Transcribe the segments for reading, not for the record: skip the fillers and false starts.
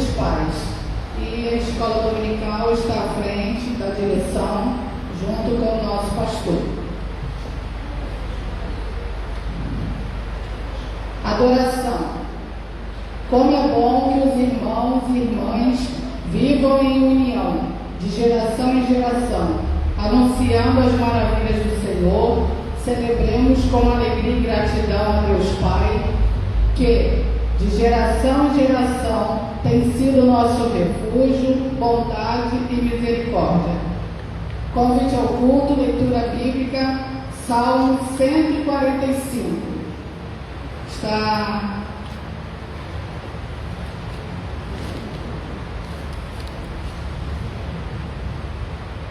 dos pais. E a escola dominical está à frente da direção, junto com o nosso pastor. Adoração. Como é bom que os irmãos e irmãs vivam em união, de geração em geração, anunciando as maravilhas do Senhor. Celebremos com alegria e gratidão a Deus Pai, que de geração em geração tem sido nosso refúgio, bondade e misericórdia. Convite ao culto, leitura bíblica, Salmo 145.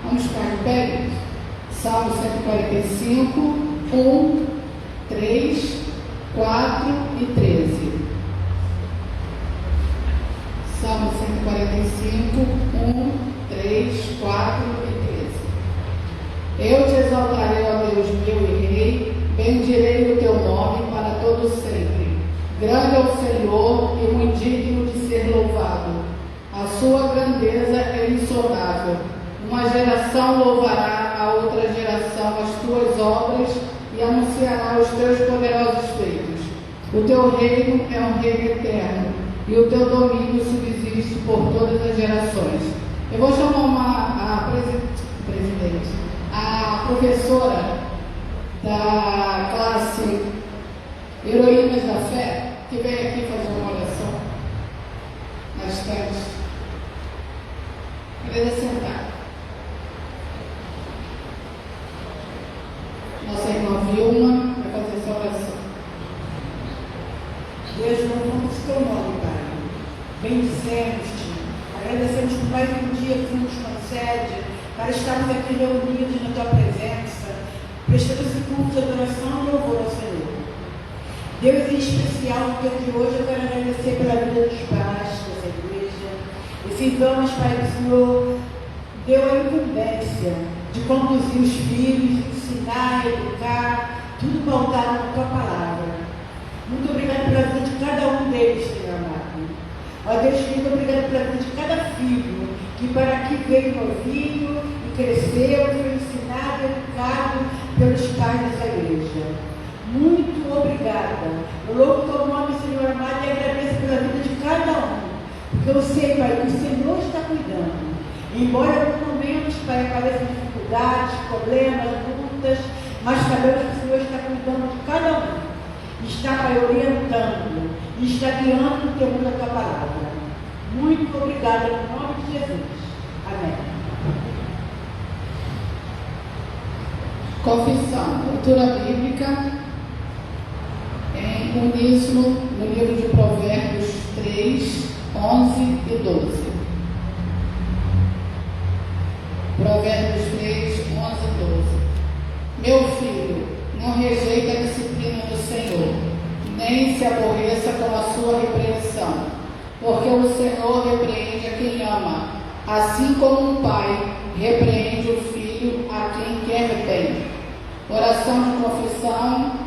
Vamos ficar de pé? Salmo 145, 1, 3, 4 e 13. Salmo 145, 1, 3, 4 e 13. Eu te exaltarei, ó Deus meu e Rei, bendirei o teu nome para todo sempre. Grande é o Senhor e muito digno de ser louvado. A sua grandeza é insondável. Uma geração louvará a outra geração as tuas obras e anunciará os teus poderosos feitos. O teu reino é um reino eterno e o teu domínio subsiste por todas as gerações. Eu vou chamar a professora da classe Heroínas da Fé, que vem aqui fazer uma oração na estante. Precisa sentar. Nossa irmã Vilma vai fazer essa oração. Deus, louvamos o teu nome, Pai. Bendizemos-te. Agradecemos por mais um dia que nos concede para estarmos aqui reunidos na tua presença, prestando esse culto de adoração e louvor ao Senhor. Deus, em especial, no dia de hoje, eu quero agradecer pela vida dos pais dessa igreja. Esses anos, Pai, que o Senhor deu a incumbência de conduzir os filhos, ensinar, educar, tudo pautado na tua palavra. Muito obrigado pela vida de cada um deles, Senhor amado. Ó Deus, muito obrigado pela vida de cada filho que para aqui veio novinho e cresceu, foi ensinado, educado pelos pais dessa igreja. Muito obrigada. Eu louvo o teu nome, Senhor amado, e agradeço pela vida de cada um, porque eu sei, Pai, que o Senhor está cuidando. Embora em alguns momentos, Pai, apareçam dificuldades, problemas, lutas, mas sabemos que o Senhor está cuidando de cada um. Está, Pai, orientando e está guiando no teu da tua palavra. Muito obrigada, em nome de Jesus. Amém. Confissão, leitura bíblica em uníssono no livro de Provérbios 3, 11 e 12. Provérbios 3, 11 e 12. Meu filho, não rejeita a disciplina do Senhor, nem se aborreça com a sua repreensão, porque o Senhor repreende a quem ama, assim como um pai repreende o filho a quem quer bem. Oração de confissão.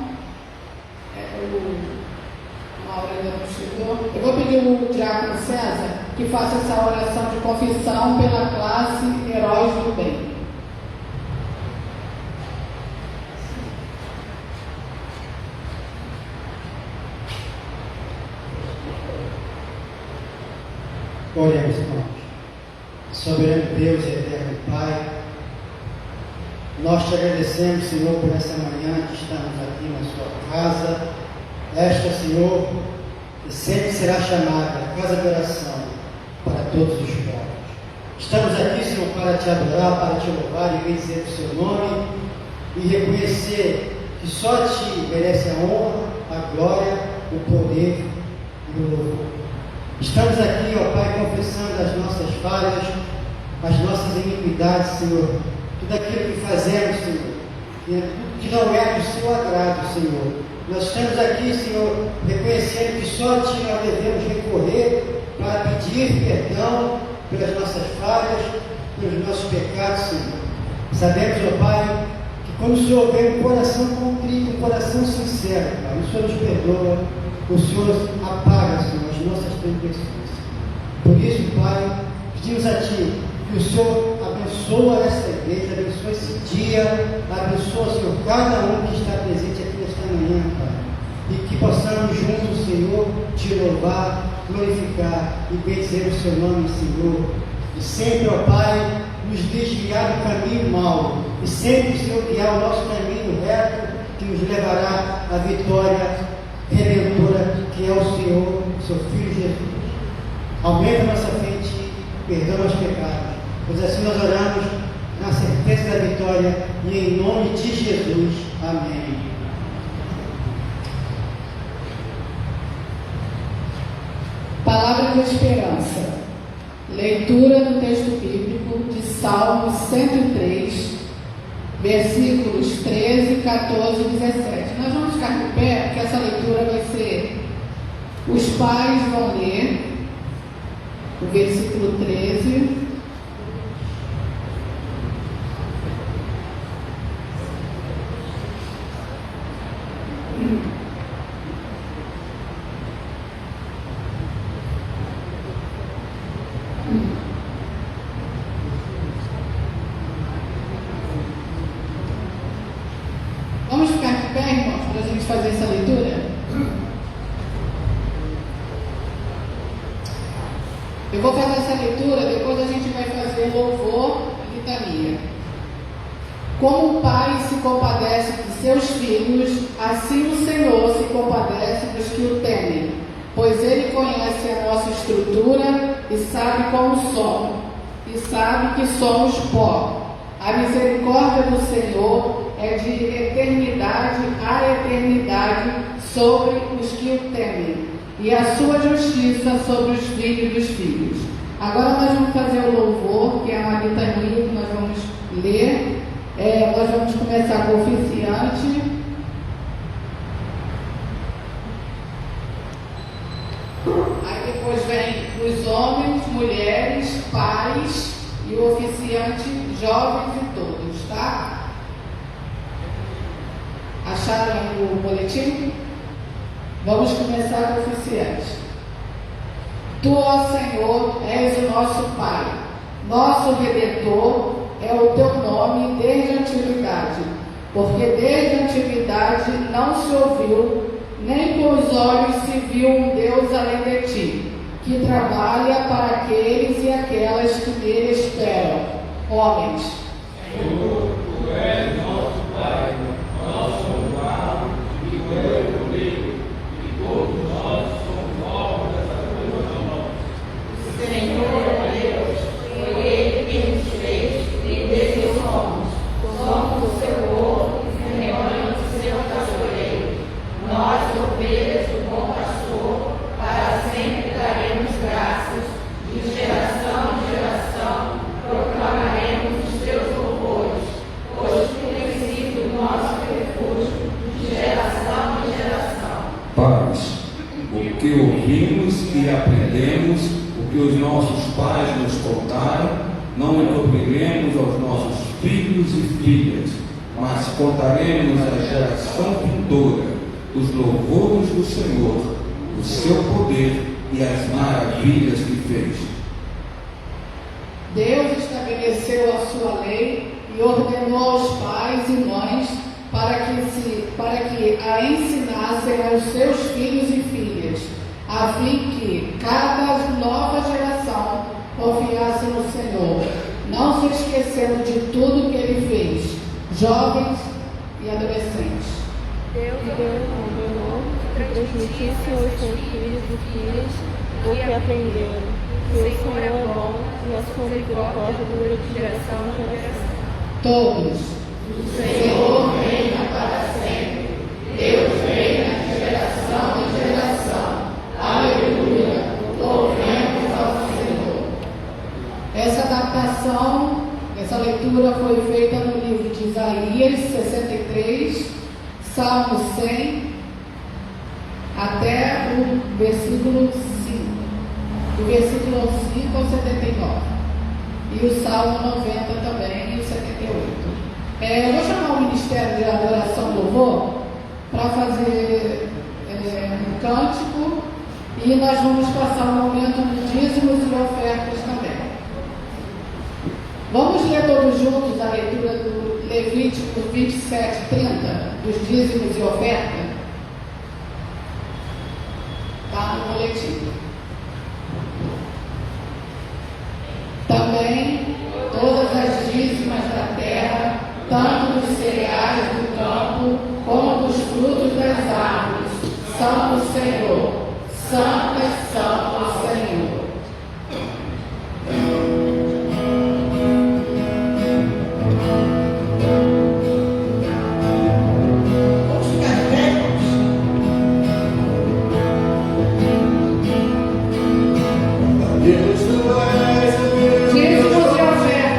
Maura ainda não chegou. Eu vou pedir o diácono César que faça essa oração de confissão pela classe Heróis do Bem. Oremos, irmãos. Soberano Deus e eterno Pai, nós te agradecemos, Senhor, por essa manhã que estamos aqui na sua casa. Esta, Senhor, que sempre será chamada casa de oração para todos os povos. Estamos aqui, Senhor, para te adorar, para te louvar e bendizer o seu nome e reconhecer que só te merece a honra, a glória, o poder e o louvor. Estamos aqui, ó Pai, confessando as nossas falhas, as nossas iniquidades, Senhor, tudo aquilo que fazemos, Senhor, que não é do seu agrado, Senhor. Nós estamos aqui, Senhor, reconhecendo que só a Ti nós devemos recorrer para pedir perdão pelas nossas falhas, pelos nossos pecados, Senhor. Sabemos, ó Pai, que quando o Senhor vem um coração contrito, um coração sincero, Pai, o Senhor nos perdoa, o Senhor apaga, Senhor, as nossas transgressões. Por isso, Pai, pedimos a Ti que o Senhor abençoe esta igreja, abençoe esse dia, abençoe, Senhor, cada um que está presente aqui nesta manhã, Pai. E que possamos juntos, Senhor, Te louvar, glorificar e bendizer o Seu nome, Senhor. E sempre, ó Pai, nos desviar do caminho mau. E sempre, Senhor, guiar o nosso caminho reto, que nos levará à vitória redentora, que é o Senhor, Seu Filho Jesus. Aumenta a nossa fé em Ti, perdoa os pecados, pois assim nós oramos na certeza da vitória e em nome de Jesus. Amém. Palavra de esperança. Leitura do texto bíblico de Salmo 103, versículos 13, 14 e 17. Nós vamos ficar de pé, porque essa leitura vai ser... Os pais vão ler o versículo 13. Vamos ficar de pé, irmãos, para a gente fazer essa leitura? Eu vou fazer essa leitura, depois a gente vai fazer louvor e litania. Como o Pai se compadece de seus filhos, assim o Senhor se compadece dos que o temem, pois Ele conhece a nossa estrutura e sabe como somos, e sabe que somos pó. A misericórdia do Senhor é de eternidade a eternidade sobre os que o temem, e a sua justiça sobre os filhos dos filhos. Agora nós vamos fazer o louvor, que é uma litania que nós vamos ler. Nós vamos começar com o oficiante. Aí depois vem os homens, mulheres, pais e o oficiante, jovens e todos, tá? Acharam o boletim? Vamos começar com o oficiante. Tu, ó Senhor, és o nosso Pai, nosso Redentor, é o teu nome desde a antiguidade, porque desde a antiguidade não se ouviu, nem com os olhos se viu um Deus além de ti, que trabalha para aqueles e aquelas que nele esperam. Homens. Senhor, tu és nosso Pai, nosso Pai, e tu és comigo, e todos nós somos obras da tua mão. Senhor Deus, foi Ele quem nos fez, e desde somos o seu povo, rebanho do seu pastoreio. Nós, ovelhas do bom pastor, para sempre daremos graças, de geração em geração, proclamaremos os teus louvores, pois tu tens sido o nosso refúgio, de geração em geração. Paz, o que ouvimos e aprendemos, o que os nossos pais nos contaram, não encobriremos aos nossos filhos e filhas, mas contaremos à geração vindoura os louvores do Senhor, o seu poder e as maravilhas que fez. Deus estabeleceu a sua lei e ordenou aos pais e mães para que a ensinassem aos seus filhos e filhas, a fim que cada nova geração confiasse no Senhor, não se esquecendo de tudo que Ele fez, jovens e adolescentes. Deus ordenou que transmitisse aos seus filhos e filhas o que aprenderam, que o Senhor é bom e a sua misericórdia dura de geração em geração. Todos. O Senhor reina para sempre. Deus reina de geração em geração. Aleluia. Louvemos ao Senhor. Essa adaptação, essa leitura foi feita no livro de Isaías 63, Salmo 100, até o versículo 5, do versículo 5 ao 79, e o Salmo 90 também, e o 78. Eu vou chamar o Ministério de Adoração e Louvor para fazer um cântico, E nós vamos passar um momento de dízimos e ofertas também. Vamos ler todos juntos a leitura do Levítico 27:30, dos dízimos e ofertas? Está no boletim. Também todas as dízimas da terra, tanto dos cereais do campo, como dos frutos das árvores, são do Senhor. Santas são do Senhor. Vamos ficar de pé, irmãos? Dízimos e ofertas.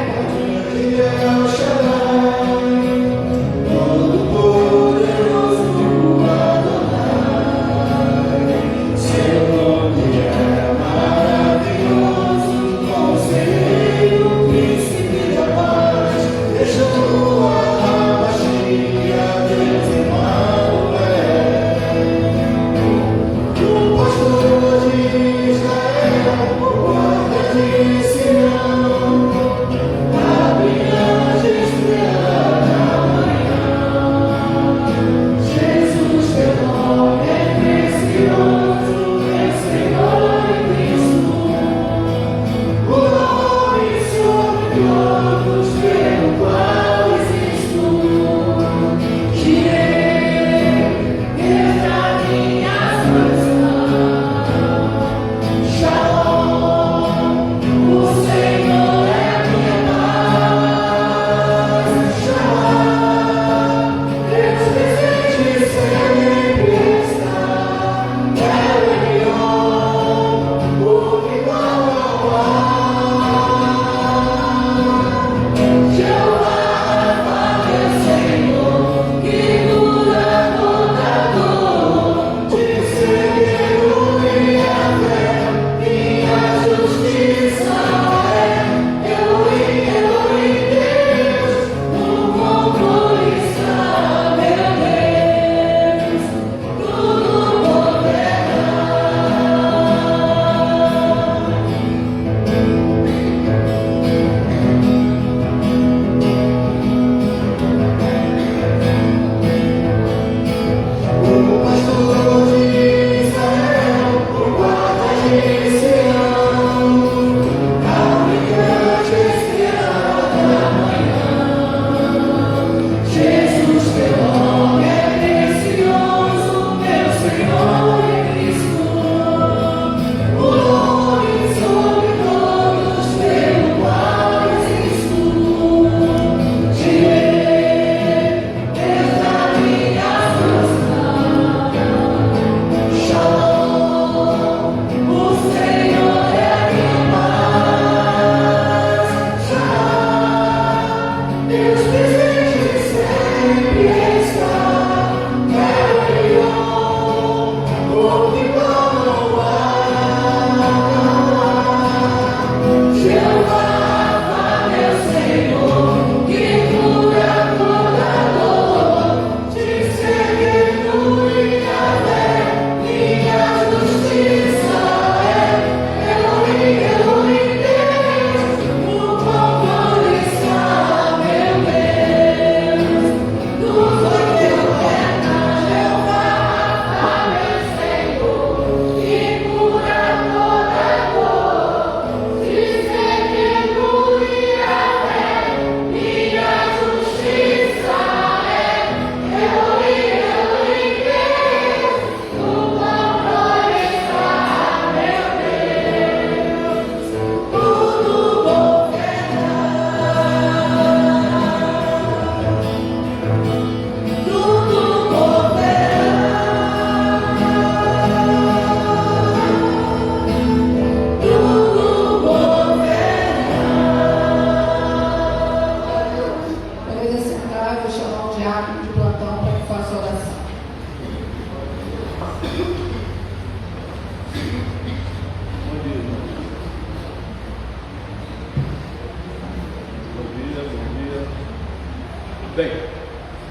Bem,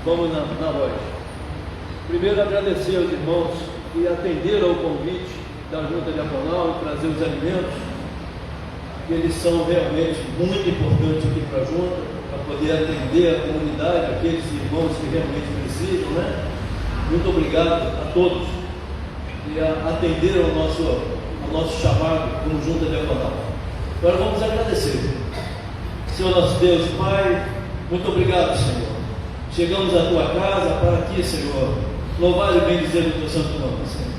vamos na voz. Primeiro, agradecer aos irmãos que atenderam ao convite da junta diaconal e trazer os alimentos, que eles são realmente muito importantes aqui para a junta, para poder atender a comunidade, aqueles irmãos que realmente precisam, né? Muito obrigado a todos e a atender ao nosso chamado como junta diaconal. Agora vamos agradecer. Senhor nosso Deus e Pai, muito obrigado, Senhor. Chegamos à tua casa para aqui, Senhor, louvar e bendizer o teu santo nome, Senhor.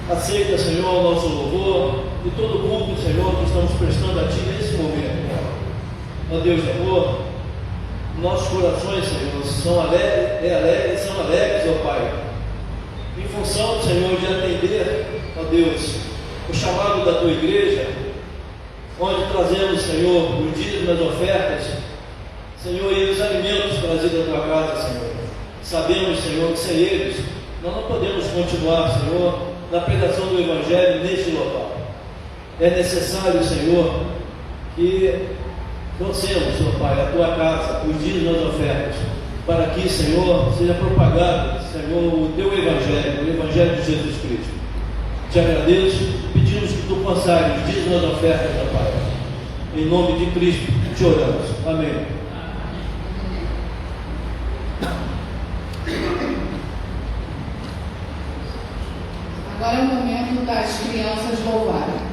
Aceita, Senhor, o nosso louvor e todo o culto, Senhor, que estamos prestando a Ti nesse momento. Ó Deus de amor, nossos corações, Senhor, são alegres, ó Pai, em função, Senhor, de atender, ó Deus, o chamado da Tua igreja, onde trazemos, Senhor, os dízimos das ofertas, Senhor, e os alimentos trazidos da Tua casa, Senhor. Sabemos, Senhor, que sem eles nós não podemos continuar, Senhor, na pregação do Evangelho neste local. É necessário, Senhor, que trouxemos, ó Pai, a Tua casa, os dízimos das ofertas, para que, Senhor, seja propagado, Senhor, o Teu Evangelho, o Evangelho de Jesus Cristo. Te agradeço, pedimos que Tu consagres os dízimos das ofertas, ó Pai. Em nome de Cristo, te oramos. Amém. Agora é o momento das crianças louvarem.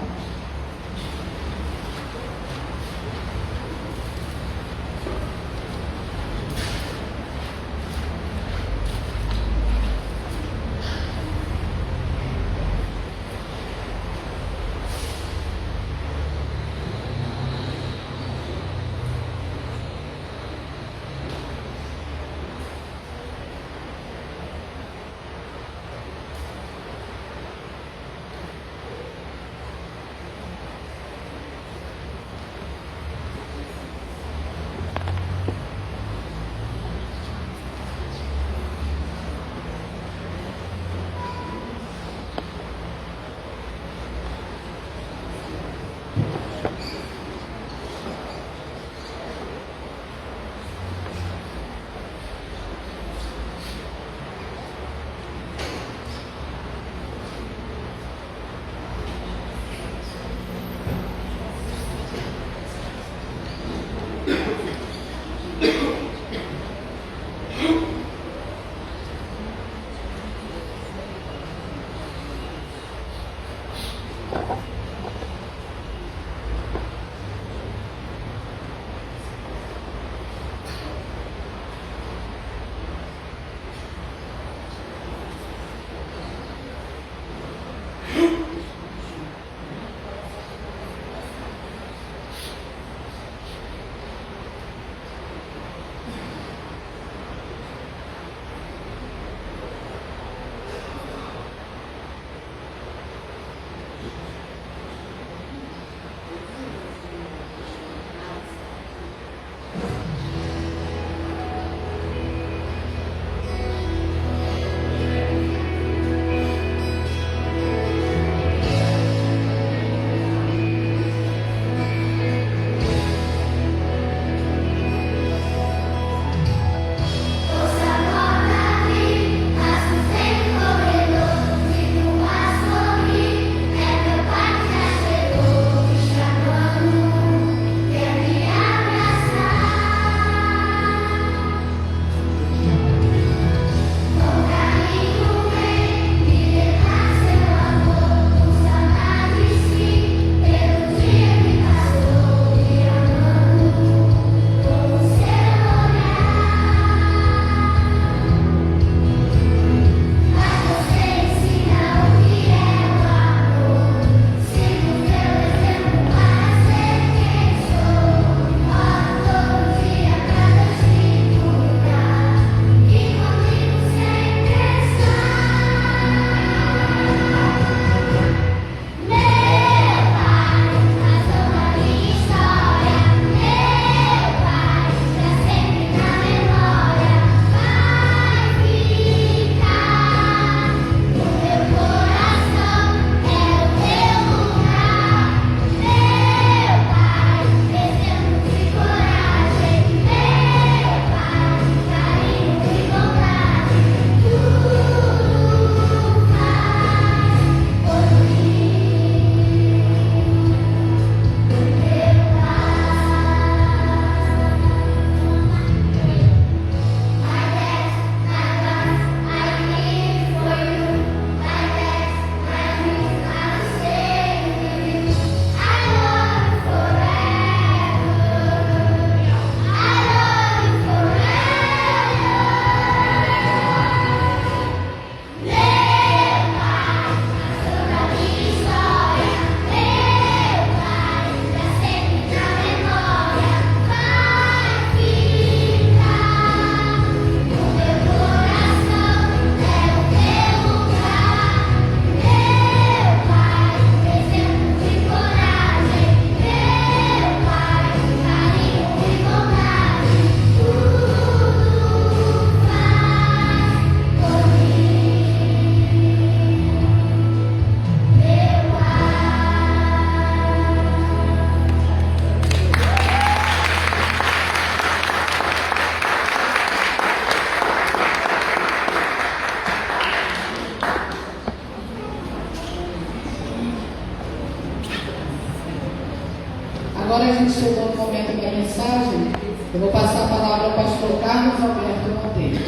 Agora a gente chegou no momento da mensagem. Eu vou passar a palavra ao pastor Carlos Alberto Monteiro.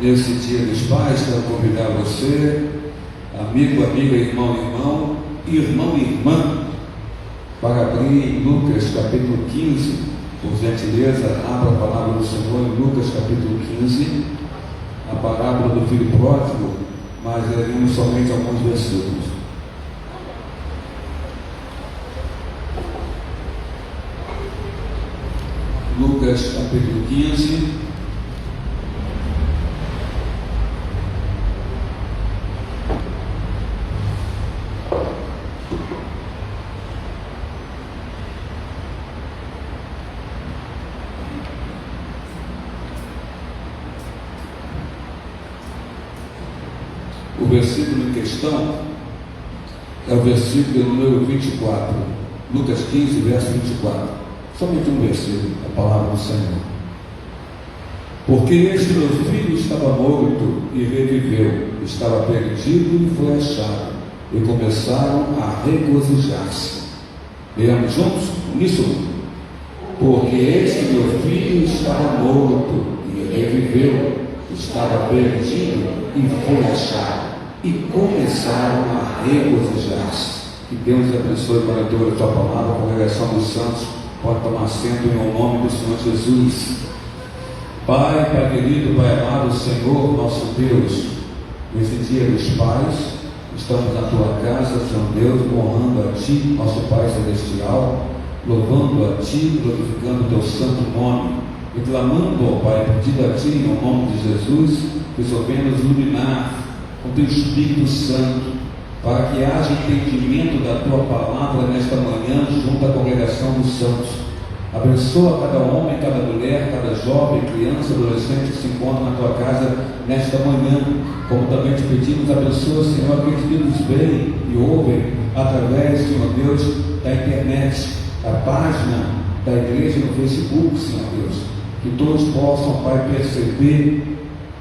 Nesse Dia dos Pais, quero convidar você, amigo, amiga, irmão, irmão e irmã, para abrir em Lucas capítulo 15, por gentileza, abra a palavra do Senhor em Lucas capítulo 15, a parábola do filho pródigo, mas leremos somente alguns versículos. Lucas capítulo 15. O versículo em questão é o versículo número 24, Lucas 15, verso 24. Somente um versículo, a palavra do Senhor. Porque este meu filho estava morto e reviveu, estava perdido e foi achado, e começaram a regozijar-se. Leamos juntos? Uníssono. Porque este meu filho estava morto e reviveu, estava perdido e foi achado, e começaram a regozijar-se. Que Deus abençoe com a leitura da tua palavra, a congregação dos santos pode tomar assento em nome do Senhor Jesus. Pai, Pai querido, Pai amado, Senhor, nosso Deus, nesse dia dos pais, estamos na tua casa, Senhor Deus, honrando a Ti, nosso Pai Celestial, louvando a Ti, glorificando o Teu santo nome, e clamando, ó Pai, pedindo a Ti, em nome de Jesus, que o Senhor venha nos iluminar com Teu Espírito Santo, para que haja entendimento da Tua palavra nesta manhã, junto à congregação dos santos. Abençoa cada homem, cada mulher, cada jovem, criança, adolescente que se encontra na Tua casa nesta manhã. Como também te pedimos, abençoa, Senhor, aqueles que nos veem e ouvem através, Senhor Deus, da internet, da página da igreja no Facebook, Senhor Deus. Que todos possam, Pai, perceber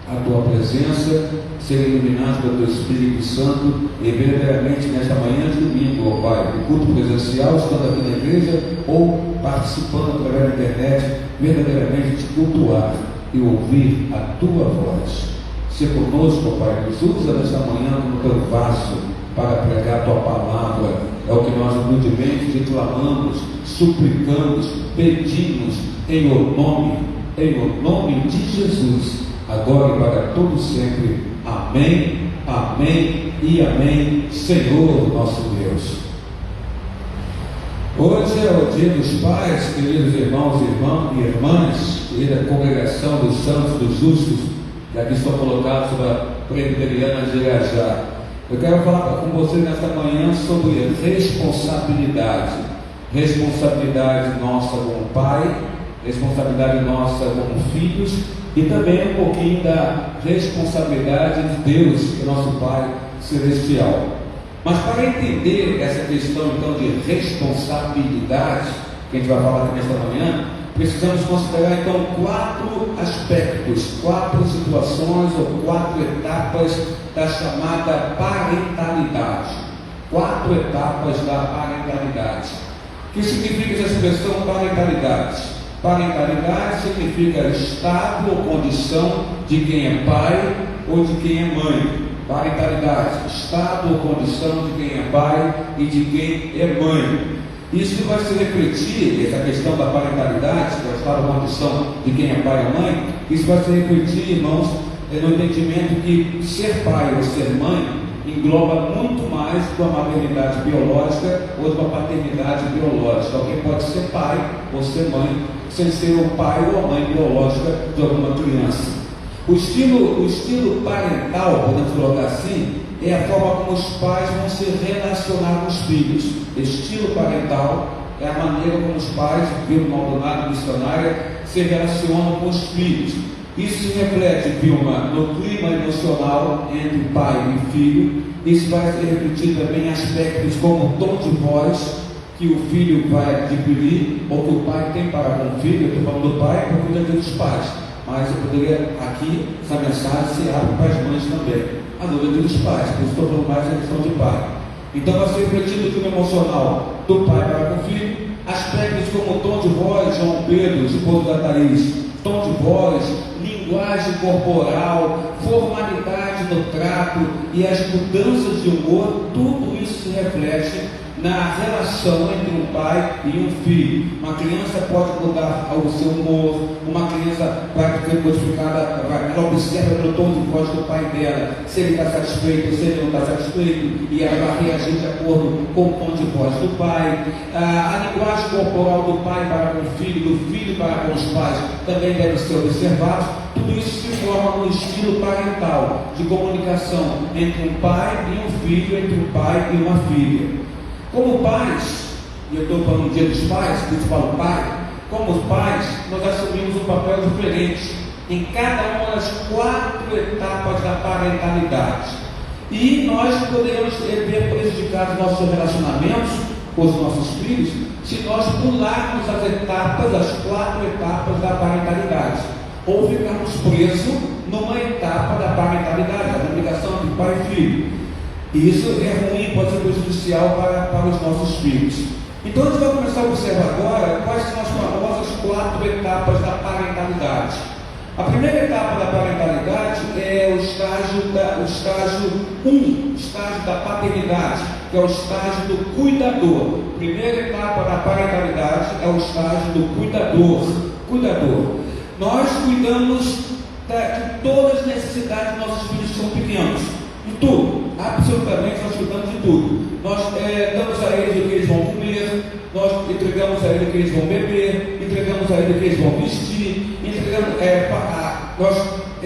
a Tua presença, ser iluminados pelo Teu Espírito Santo e verdadeiramente nesta manhã de domingo, ó Pai, no culto presencial, estando aqui na igreja ou participando através da internet, verdadeiramente te cultuar e ouvir a Tua voz. Se conosco, ó Pai, nos usa nesta manhã como Teu vaso para pregar a Tua palavra. É o que nós humildemente te clamamos, suplicamos, pedimos em o nome de Jesus, agora e para todo sempre. Amém, amém e amém, Senhor nosso Deus. Hoje é o Dia dos Pais, queridos irmãos e irmãs, querida congregação dos santos, dos justos, que aqui estão colocados sobre a presbiteriana de Irajá. Eu quero falar com vocês nesta manhã sobre responsabilidade. Responsabilidade nossa como pai, responsabilidade nossa como filhos, e também um pouquinho da responsabilidade de Deus, que é nosso Pai Celestial. Mas para entender essa questão então de responsabilidade, que a gente vai falar aqui nesta manhã, precisamos considerar então 4 aspectos, 4 situações ou 4 etapas da chamada parentalidade. 4 etapas da parentalidade. O que significa essa expressão parentalidade? Parentalidade significa estado ou condição de quem é pai ou de quem é mãe. Parentalidade, estado ou condição de quem é pai e de quem é mãe. Isso vai se refletir, essa questão da parentalidade, que é o estado ou condição de quem é pai ou mãe, isso vai se refletir, irmãos, no entendimento que ser pai ou ser mãe engloba muito mais de uma maternidade biológica ou de uma paternidade biológica. Alguém pode ser pai ou ser mãe sem ser o pai ou a mãe biológica de alguma criança. O estilo parental, podemos colocar assim, é a forma como os pais vão se relacionar com os filhos. Estilo parental é a maneira como os pais, pelo Maldonado missionária, se relacionam com os filhos. Isso se reflete, Vilma, no clima emocional entre pai e filho. Isso vai se refletir também em aspectos como o tom de voz que o filho vai adquirir, ou que o pai tem para com o filho. Eu estou falando do pai porque eu já digo dos pais, mas eu poderia aqui, essa mensagem se abre para as mães também. Mas eu digo dos pais, por isso estou falando mais da questão de pai. Então vai ser refletido o clima emocional do pai para com o filho. Aspectos como tom de voz, João Pedro, esposo da Thaís, tom de voz, linguagem corporal, formalidade no trato e as mudanças de humor, tudo isso se reflete na relação entre um pai e um filho. Uma criança pode mudar o seu humor, uma criança vai ser modificada, ela observa pelo tom de voz do pai dela, se ele está satisfeito, se ele não está satisfeito, e ela vai reagir de acordo com o tom de voz do pai. A linguagem corporal do pai para com o filho, do filho para com os pais, também deve ser observado. Tudo isso se forma no estilo parental, de comunicação entre um pai e um filho, entre um pai e uma filha. Como pais, e eu estou falando do dia dos pais, que eu falo pai, como pais, nós assumimos um papel diferente em cada uma das 4 etapas da parentalidade. E nós poderemos ver prejudicados nossos relacionamentos com os nossos filhos se nós pularmos as 4 etapas da parentalidade, ou ficarmos presos numa etapa da parentalidade, a comunicação entre pai e filho. E isso é ruim, pode ser prejudicial para os nossos filhos. Então a gente vai começar a observar agora quais são as famosas 4 etapas da parentalidade. A primeira etapa da parentalidade é o estágio 1, o estágio da paternidade, que é o estágio do cuidador. A primeira etapa da parentalidade é o estágio do cuidador. Nós cuidamos de todas as necessidades dos nossos filhos que são pequenos. De tudo, absolutamente nós cuidamos de tudo. Nós damos a eles o que eles vão comer, nós entregamos a eles o que eles vão beber, entregamos a eles o que eles vão vestir, nós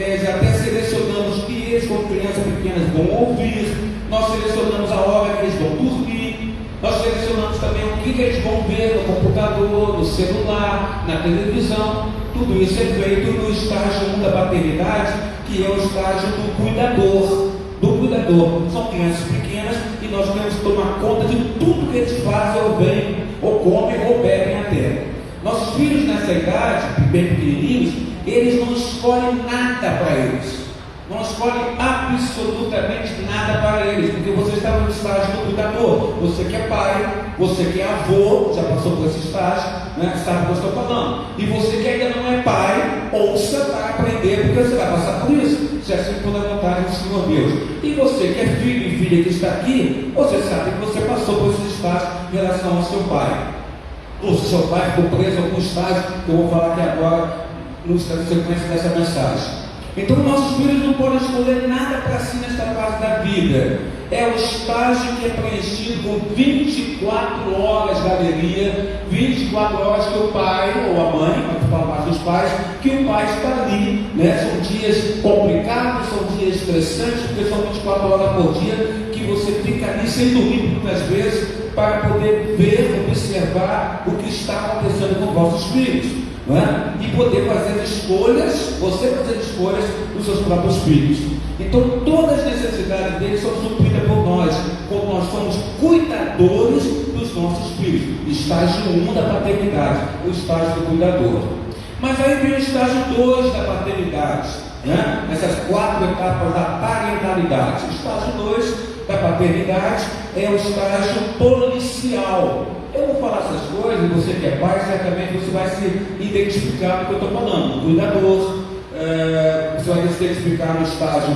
até selecionamos o que eles, como crianças pequenas, vão ouvir, nós selecionamos a hora que eles vão dormir, nós selecionamos também o que eles vão ver no computador, no celular, na televisão. Tudo isso é feito no estágio 1 da paternidade, que é o estágio do cuidador. São crianças pequenas e nós temos que tomar conta de tudo que eles fazem ou bem, ou comem ou bebem até. Nossos filhos nessa idade, bem pequenininhos, eles não escolhem nada para eles. Não escolhem absolutamente nada para eles, porque você está no estágio do cuidador. Você que é pai, você que é avô, já passou por esse estágio, né? Sabe o que eu estou falando. E você que ainda não é pai, ouça para aprender, porque você vai passar por isso. Isso é sempre pela vontade do Senhor Deus. E você que é filho e filha que está aqui, você sabe que você passou por esse estágio em relação ao seu pai. Ou se seu pai ficou preso em algum estágio, que eu vou falar aqui agora, no sequência dessa mensagem. Então nossos filhos não podem escolher nada para si nesta fase da vida. É o estágio que é preenchido com 24 horas de galeria, 24 horas que o pai ou a mãe, quando fala mais dos pais, que o pai está ali, né? São dias complicados, são dias estressantes, porque são 24 horas por dia que você fica ali sem dormir muitas vezes para poder ver, observar o que está acontecendo com vossos filhos. Não é? E poder fazer escolhas, você fazer escolhas dos seus próprios filhos. Então todas as necessidades deles são supridas por nós, como nós somos cuidadores dos nossos filhos. Estágio 1 da paternidade, o estágio do cuidador. Mas aí vem o estágio 2 da paternidade, né? Essas 4 etapas da parentalidade. O estágio 2 da paternidade é o estágio policial. Eu vou falar essas coisas, você que é pai, certamente você vai se identificar no que eu estou falando. Cuidador, você vai se identificar no estágio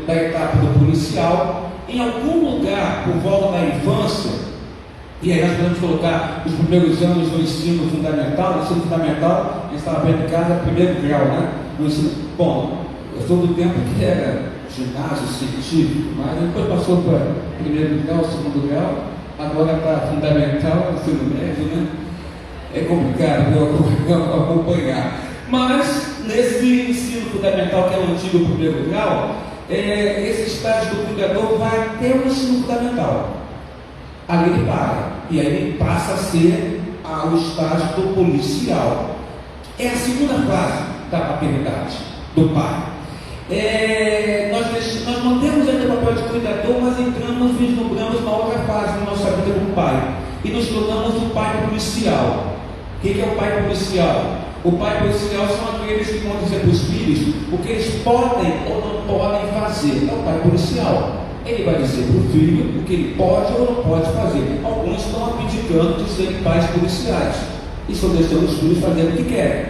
da etapa do policial. Em algum lugar, por volta da infância, e aí nós podemos colocar os primeiros anos do ensino fundamental. No ensino fundamental, a gente estava perto de casa, primeiro grau, né? No ensino, bom, eu sou do tempo que era ginásio científico, mas depois passou para primeiro grau, segundo grau. Agora está fundamental, ensino médio, né? É complicado eu acompanhar. Mas, nesse ensino fundamental, que é o antigo primeiro grau, esse estágio do cuidador vai até o ensino fundamental. Ali ele para. E aí ele passa a ser o estágio do policial. É a segunda fase. da paternidade, do pai. Nós mantemos ainda o papel de cuidador, mas entramos, vislumbramos uma outra fase da nossa vida como pai, e nos tornamos o pai policial. O que é o pai policial? O pai policial são aqueles que vão dizer para os filhos o que eles podem ou não podem fazer. É o pai policial. Ele vai dizer para o filho o que ele pode ou não pode fazer. Alguns estão abdicando de serem pais policiais e estão deixando os filhos fazendo o que querem.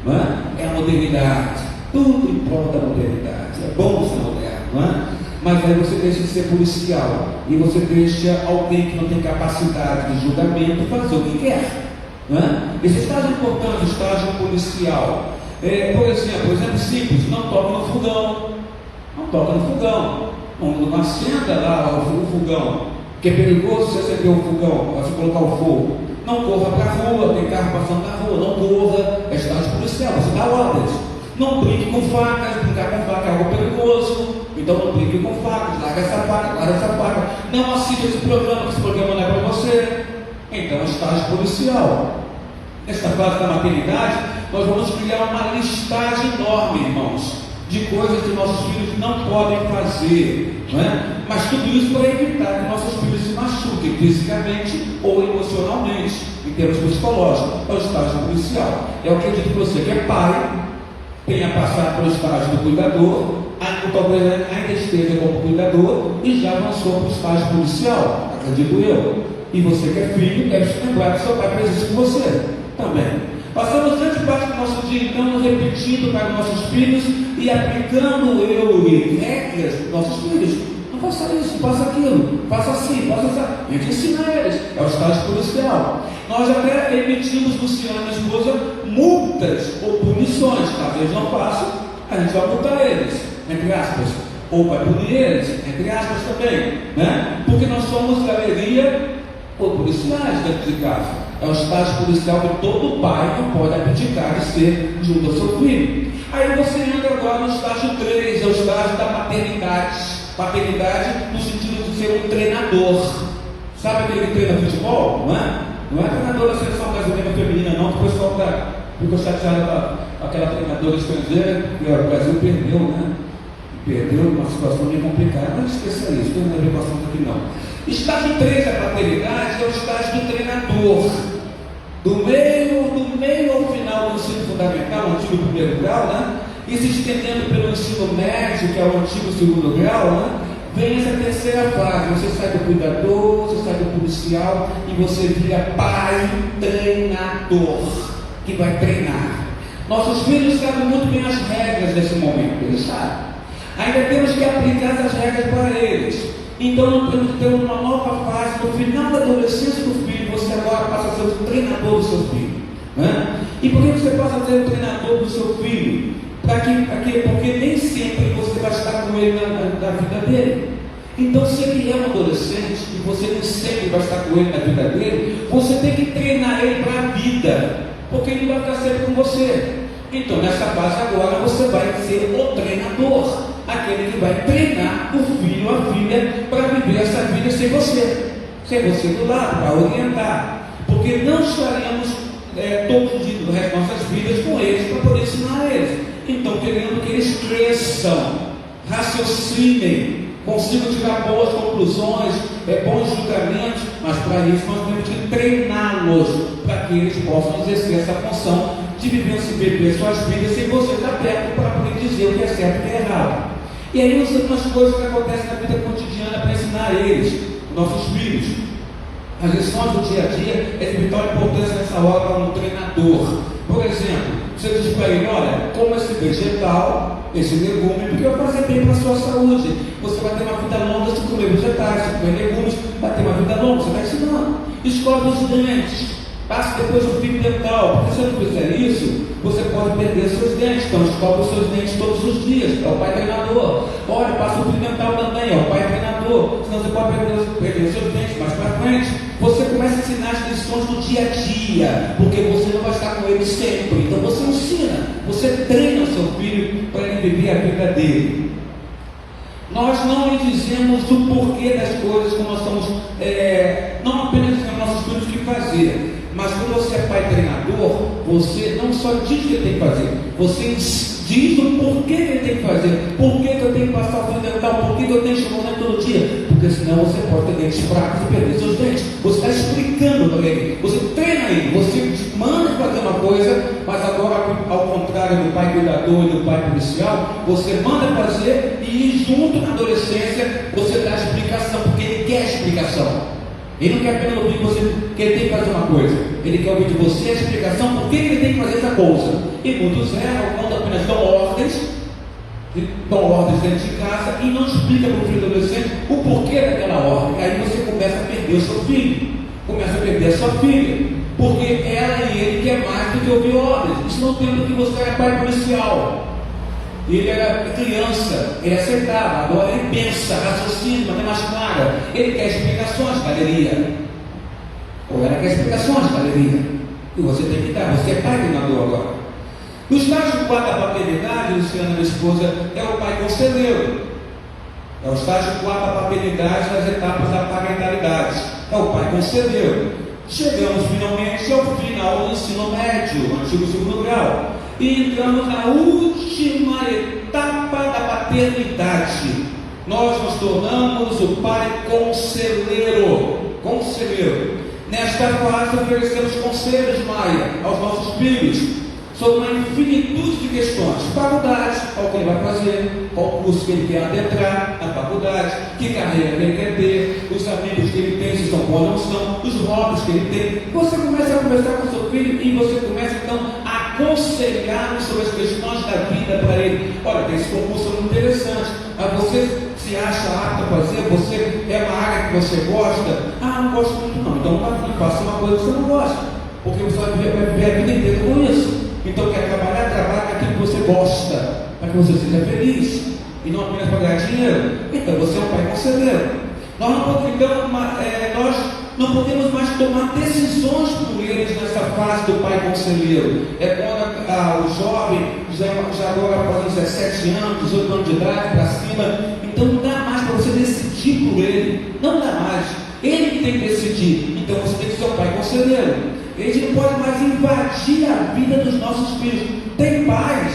Não é? É a modernidade. Tudo em prol da modernidade. É bom ser moderno, não é? Mas aí você deixa de ser policial e você deixa alguém que não tem capacidade de julgamento fazer o que quer. Não é? Esse estágio importante, o estágio policial. Por exemplo simples, não toca no fogão. Não toca no fogão. Não acenda lá o fogão, que é perigoso você acender o fogão, você colocar o fogo. Não corra para a rua, tem carro passando na rua, não corra, é estágio policial, você dá ordens. Não brinque com facas, brincar com faca é algo perigoso, então não brinque com facas, larga essa faca. Não assista esse programa, que esse programa não é para você. Então é estágio policial. Nesta fase da maternidade, nós vamos criar uma listagem enorme, irmãos, de coisas que nossos filhos não podem fazer, não é? Mas tudo isso para evitar que nossos filhos se machuquem fisicamente ou emocionalmente, em termos psicológicos. É o estágio policial. Eu acredito que você que é pai tenha passado pelo estágio do cuidador, talvez ainda esteja como cuidador e já avançou para o estágio policial, acredito eu. E você que é filho deve se lembrar que seu pai fez isso com você também. Passamos grande parte do nosso dia, então, nos repetindo para nossos filhos e aplicando regras dos nossos filhos. Não faça isso, faça aquilo, faça assim, faça assim. A gente ensina eles, é o estágio policial. Nós até emitimos, Luciano e minha esposa, multas ou punições. Caso eles não façam, a gente vai multar eles, entre aspas, ou vai punir eles, entre aspas também, né? Porque nós somos galeria ou policiais dentro de casa. É o estágio policial que todo pai não pode abdicar de ser junto ao seu filho. Aí você entra agora no estágio 3, é o estágio da paternidade. Paternidade no sentido de ser um treinador. Sabe aquele que treina futebol? Não é? Não é treinador da seleção brasileira feminina, não, que o pessoal ficou chateado com aquela treinadora estrangeira, que o Brasil perdeu, né? Perdeu uma situação meio complicada. Não esqueça isso, tem uma revelação aqui não. Estágio 3 da paternidade é o estágio do treinador. Do meio ao final do ensino fundamental, o antigo primeiro grau, né? E se estendendo pelo ensino médio, que é o antigo segundo grau, né? Vem essa terceira fase. Você sai do cuidador, você sai do policial e você vira pai treinador, que vai treinar. Nossos filhos sabem muito bem as regras desse momento, eles sabem. Ainda temos que aplicar essas regras para eles. Então nós temos que ter uma nova fase. No final da adolescência do filho, você agora passa a ser o treinador do seu filho, né? E por que você passa a ser o treinador do seu filho? Porque nem sempre você vai estar com ele na vida dele. Então, se ele é um adolescente e você nem sempre vai estar com ele na vida dele, você tem que treinar ele para a vida, porque ele vai ficar sempre com você. Então, nessa fase agora, você vai ser o treinador, aquele que vai treinar o filho ou a filha para viver essa vida sem você do lado, para orientar, porque não estaremos todos os dias do resto de nossas vidas com eles para poder ensinar eles. Então, querendo que eles cresçam, raciocinem, consigam tirar boas conclusões, bons julgamentos, mas para isso nós temos que treiná-los para que eles possam exercer essa função de viver suas vidas sem você estar perto para poder dizer o que é certo e o que é errado. E aí nós temos umas coisas que acontecem na vida cotidiana para ensinar eles, nossos filhos. As lições do dia a dia é de vital importância nessa hora para um treinador. Por exemplo, você diz para ele: olha, coma esse vegetal, esse legume, porque vai fazer bem para a sua saúde. Você vai ter uma vida longa se comer vegetais, se comer legumes, vai ter uma vida longa. Você vai ensinando. Escove os dentes. Passe depois o fio dental, porque se você não fizer isso, você pode perder seus dentes. Então, escove os seus dentes todos os dias, é o pai treinador. Olha, passa o fio dental também, é o pai treinador. Senão você pode perder seus dentes mais para frente. Você começa a ensinar as lições do dia a dia, porque você não vai estar com ele sempre. Então, você ensina, você treina o seu filho para ele viver a vida dele. Nós não lhe dizemos o porquê das coisas, como nós estamos, não apenas dizendo aos nossos filhos o que fazer, mas quando você é pai treinador, você não só diz o que ele tem que fazer, você diz o porquê que ele tem que fazer, por que eu tenho que passar o fio dental, por que eu tenho que escovar todo dia, porque senão você pode ter dentes fracos e perder seus dentes. Você está explicando para ele, você treina ele, você manda fazer uma coisa, mas agora, ao contrário do pai cuidador e do pai policial, você manda fazer e junto na adolescência você dá explicação, porque ele quer explicação. Ele não quer apenas ouvir que ele tem que fazer uma coisa, ele quer ouvir de você a explicação por que ele tem que fazer essa coisa. E muitos erram quando apenas dão ordens dentro de casa e não explica para o filho adolescente o porquê daquela ordem. Aí você começa a perder o seu filho, começa a perder a sua filha, porque ela e ele quer mais do que ouvir ordens. Isso não tem do que você era pai policial. Ele era criança, ele aceitava, agora ele pensa, raciocina, mas é mais clara. Ele quer explicações, galeria. Ou ela quer explicações, galeria. E você tem que dar, você é pai treinador agora. No estágio 4 da paternidade, Luciana, minha esposa, é o pai conselheiro. É o estágio 4 da paternidade das etapas da parentalidade. É o pai conselheiro. Chegamos finalmente ao final do ensino médio, antigo segundo grau. E entramos na última etapa da paternidade. Nós nos tornamos o pai conselheiro. Nesta fase oferecemos conselhos, Maia, aos nossos filhos sobre uma infinitude de questões. Faculdade, qual que ele vai fazer, qual curso que ele quer adentrar na faculdade, que carreira que ele quer ter, os amigos que ele tem, se são bons ou não são, os hobbies que ele tem. Você começa a conversar com o seu filho e você começa então a aconselhar sobre as questões da vida para ele. Olha, tem esse concurso muito interessante, mas você se acha apto a fazer, você é uma área que você gosta. Não gosto muito não, então não faça uma coisa que você não gosta, porque você vai viver a vida inteira com isso. Então quer trabalhar naquilo que você gosta, para que você seja feliz, e não apenas para ganhar dinheiro. Então você é um pai conselheiro. Nós não podemos mais tomar decisões por eles nessa fase do pai conselheiro. É quando o jovem já agora faz 17 anos, 18 anos de idade para cima, então não dá mais para você decidir por ele, não dá mais. Ele que tem que decidir, então você tem que ser um pai conselheiro. Ele não pode mais invadir a vida dos nossos filhos. Tem pai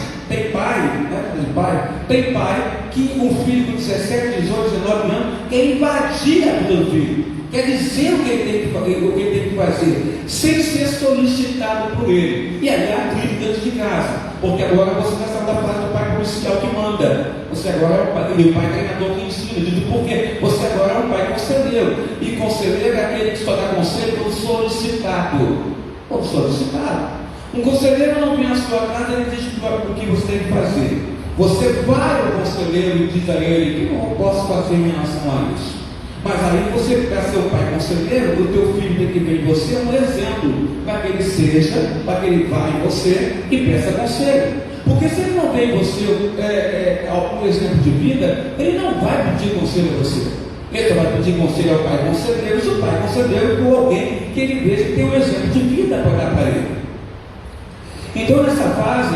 que o filho com 17, 18, 19 anos quer invadir a vida do filho, quer dizer o que ele tem que fazer, sem ser solicitado por ele. E aí há atrito dentro de casa, porque agora você vai sair da fase do pai policial que manda. Você agora é o pai treinador que ensina. Diz por quê? Você agora é um pai conselheiro. E conselheiro é aquele que só dá conselho pelo solicitado. Ou solicitado. Um conselheiro não vem à sua casa e diz o que você tem que fazer. Você vai ao conselheiro e diz a ele: o que eu posso fazer em relação a isso? Mas aí você, para ser o pai conselheiro, o teu filho tem que ver em você um exemplo, para que ele seja, para que ele vá em você e peça conselho. Porque se ele não vê em você algum exemplo de vida, ele não vai pedir conselho a você. Ele vai pedir conselho ao pai conselheiro, se o pai conselheiro for alguém que ele veja que tem um exemplo de vida para dar para ele. Então nessa fase,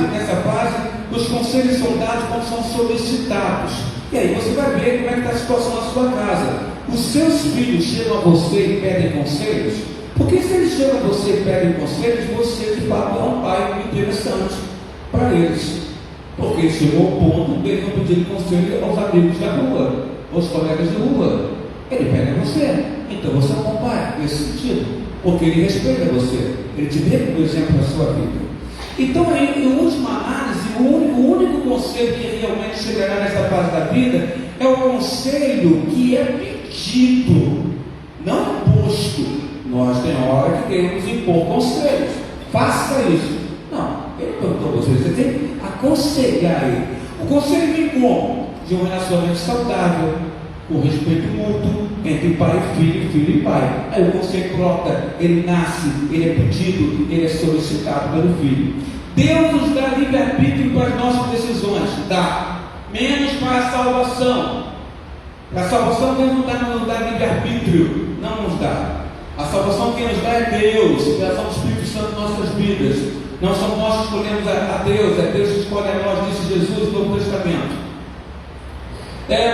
os conselhos são dados quando são solicitados. E aí você vai ver como é que está a situação na sua casa. Os seus filhos chegam a você e pedem conselhos? Porque se eles chegam a você e pedem conselhos, você de fato é um pai interessante para eles. Porque chegou ao ponto de ele não pedir conselho aos amigos da rua, aos colegas de rua. Ele pede a você. Então você é um bom pai nesse sentido, porque ele respeita você, ele te vê como exemplo na sua vida. Então, em última análise, o único conselho que realmente chegará nessa fase da vida é o conselho que é pedido, não imposto. Nós tem hora que queremos impor conselhos. Faça isso. Não, ele perguntou a você tem que aconselhar ele. O conselho vem como? De um relacionamento saudável, com respeito mútuo entre pai e filho, filho e pai. Aí o conselho brota, ele nasce, ele é pedido, ele é solicitado pelo filho. Deus nos dá livre-arbítrio para as nossas decisões, dá, menos para a salvação. Para a salvação Deus não nos dá livre-arbítrio, não nos dá. A salvação que nos dá é Deus, a criação do Espírito Santo em nossas vidas. Não somos nós que escolhemos a Deus, é Deus que escolhe a nós, disse Jesus no Novo Testamento.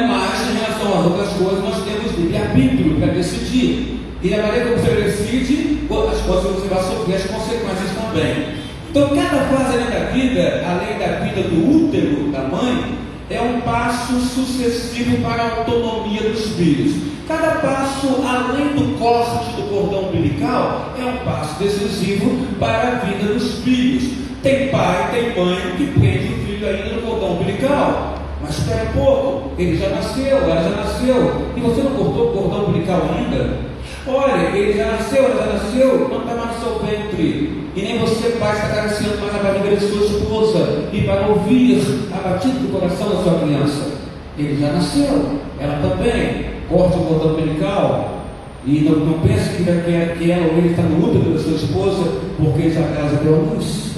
mas em relação às outras coisas nós temos livre-arbítrio para decidir. E a maneira como você decide, as coisas você vai sofrer as consequências também. Então, cada fase além da vida do útero da mãe, é um passo sucessivo para a autonomia dos filhos. Cada passo, além do corte do cordão umbilical, é um passo decisivo para a vida dos filhos. Tem pai, tem mãe que prende o filho ainda no cordão umbilical. Mas espera um pouco, ele já nasceu, ela já nasceu, e você não cortou o cordão umbilical ainda? Olha, ele já nasceu, ela já nasceu, não está mais no seu ventre. E nem você, pai, está acariciando mais a barriga de sua esposa, e para ouvir a batida do coração da sua criança. Ele já nasceu, ela também. Corte o cordão umbilical, e não pense que ela ou ele está no útero da sua esposa, porque ela já deu a luz.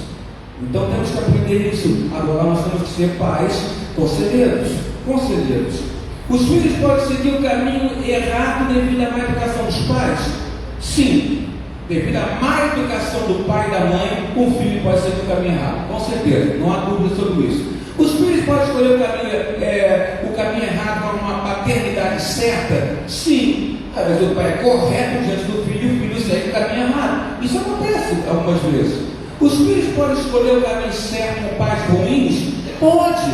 Então temos que aprender isso. Agora nós temos que ser pais conselheiros. Os filhos podem seguir o caminho errado devido à má educação dos pais? Sim. Devido à má educação do pai e da mãe, o filho pode seguir o caminho errado. Com certeza, não há dúvida sobre isso. Os filhos podem escolher o caminho errado para uma paternidade certa? Sim. Às vezes o pai é correto diante do filho e o filho segue o caminho errado. Isso acontece algumas vezes. Os filhos podem escolher o caminho certo com pais ruins? Pode.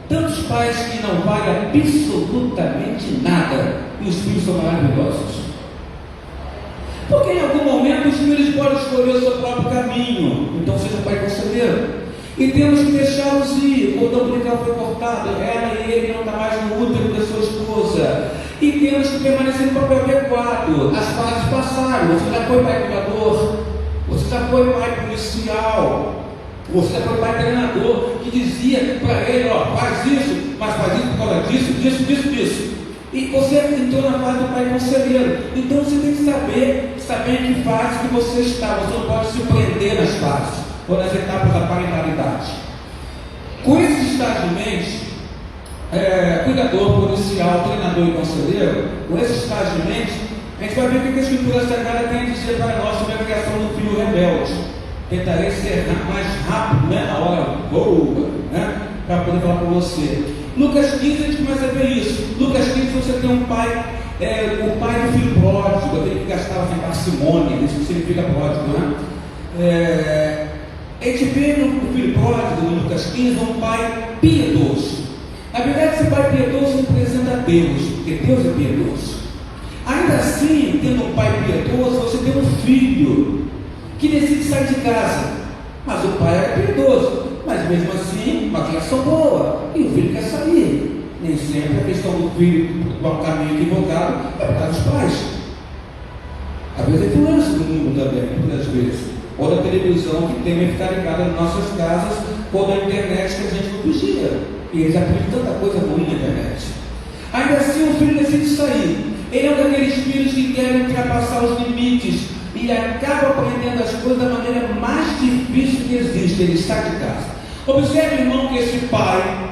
Tantos pais que não valem absolutamente nada, e os filhos são maravilhosos. Porque em algum momento os filhos podem escolher o seu próprio caminho. Então seja pai conselheiro. E temos que deixá-los ir. O cordão umbilical foi cortado, ela e ele não está mais no útero da sua esposa. E temos que permanecer no papel adequado. As fases passaram. Você já foi pai cuidador, você já foi pai policial, você já foi pai treinador, que dizia para ele, faz isso, mas faz isso por causa disso. E você entrou na fase do pai conselheiro. Então você tem que saber em que fase que você está. Você não pode se prender nas fases, ou nas etapas da parentalidade. Com esses estágios de mente, cuidador, policial, treinador e conselheiro, com esses estágios de mente, a gente vai ver o que a Escritura Sagrada tem a dizer para nós sobre a criação do filho rebelde. Tentarei ser mais rápido, na hora boa, para poder falar para você. Lucas 15 a gente começa a ver isso. Lucas 15 você tem um pai, o pai do filho pródigo, aquele que gastava sem parcimônia, isso significa pródigo, A gente vê no filho pródigo, em Lucas 15, um pai piedoso. Na verdade, esse pai piedoso representa Deus, porque Deus é piedoso. Ainda assim, tendo um pai piedoso, você tem um filho que decide sair de casa, mas o pai é piedoso, mas mesmo assim, uma criação boa, e o filho quer sair. Nem sempre a questão do filho para um caminho equivocado é por causa dos pais. Às vezes é influência do mundo também, muitas vezes, ou da televisão que tem que ficar ligada nas nossas casas, ou da internet que a gente não vigia, e eles aprendem tanta coisa ruim na internet. Ainda assim, o filho decide sair. Ele é um daqueles filhos que querem ultrapassar os limites e acaba aprendendo as coisas da maneira mais difícil que existe. Ele sai de casa. Observe, irmão, que esse pai,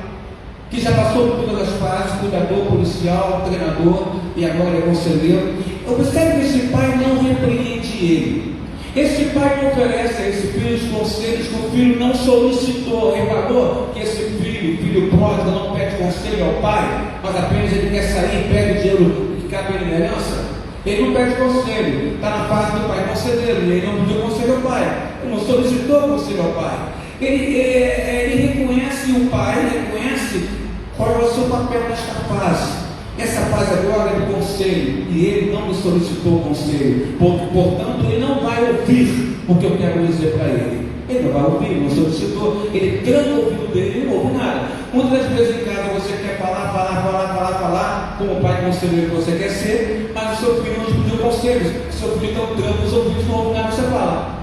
que já passou por todas as fases, cuidador, policial, treinador e agora é conselheiro, observe que esse pai não repreende ele. Esse pai não oferece a esse filho os conselhos que o filho não solicitou. Reparou que esse filho pródigo, não pede conselho ao pai, mas apenas ele quer sair e pede o dinheiro que cabe ele na herança? Ele não pede conselho, está na fase do pai conselheiro, ele não pediu conselho ao pai, ele não solicitou conselho ao pai. Ele reconhece o pai, reconhece qual é o seu papel nesta fase. Essa fase agora é do conselho, e ele não me solicitou conselho, portanto ele não vai ouvir o que eu quero dizer para ele. Ele não vai ouvir, não solicitou, ele tranca o ouvido dele e não ouve nada. Muitas vezes em casa você quer falar, como pai conselheiro que você quer ser, mas o seu filho não te pediu conselhos, o seu filho não tranca os ouvidos, não ouve nada que você fala.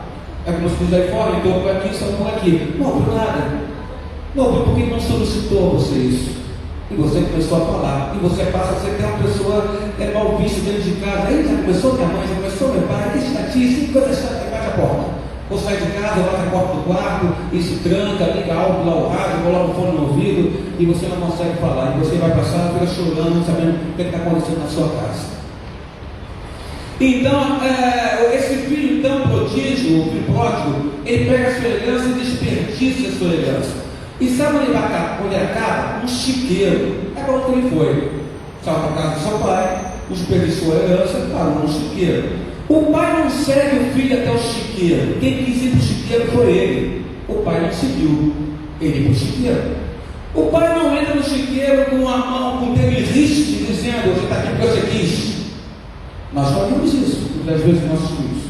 É como se fosse aí fora, então por aqui, só por aqui. Não ouviu nada. Não ouviu porque não solicitou a você isso. E você começou a falar, e você passa a ser uma pessoa mal vista dentro de casa. Aí já começou minha mãe, já começou meu pai, que chatice, que coisa chata, bate a porta. Ou sai de casa, bate a porta do quarto, e se tranca, liga algo lá o rádio, coloca o fone no ouvido, e você não consegue falar. E você vai passar, fica chorando, sabendo o que está acontecendo na sua casa. Então, esse filho tão prodígio, o filho pródigo, ele pega a sua herança e desperdiça a sua herança. E sabe onde acaba? Um chiqueiro. É para onde ele foi. Saiu para a casa do seu pai, desperdiçou a herança, parou no chiqueiro. O pai não segue o filho até o chiqueiro. Quem quis ir para o chiqueiro foi ele. O pai não seguiu ele para o chiqueiro. O pai não entra no chiqueiro com a mão, com o dedo em riste, dizendo: você está aqui porque você quis. Nós fazemos isso, muitas vezes, com nossos filhos.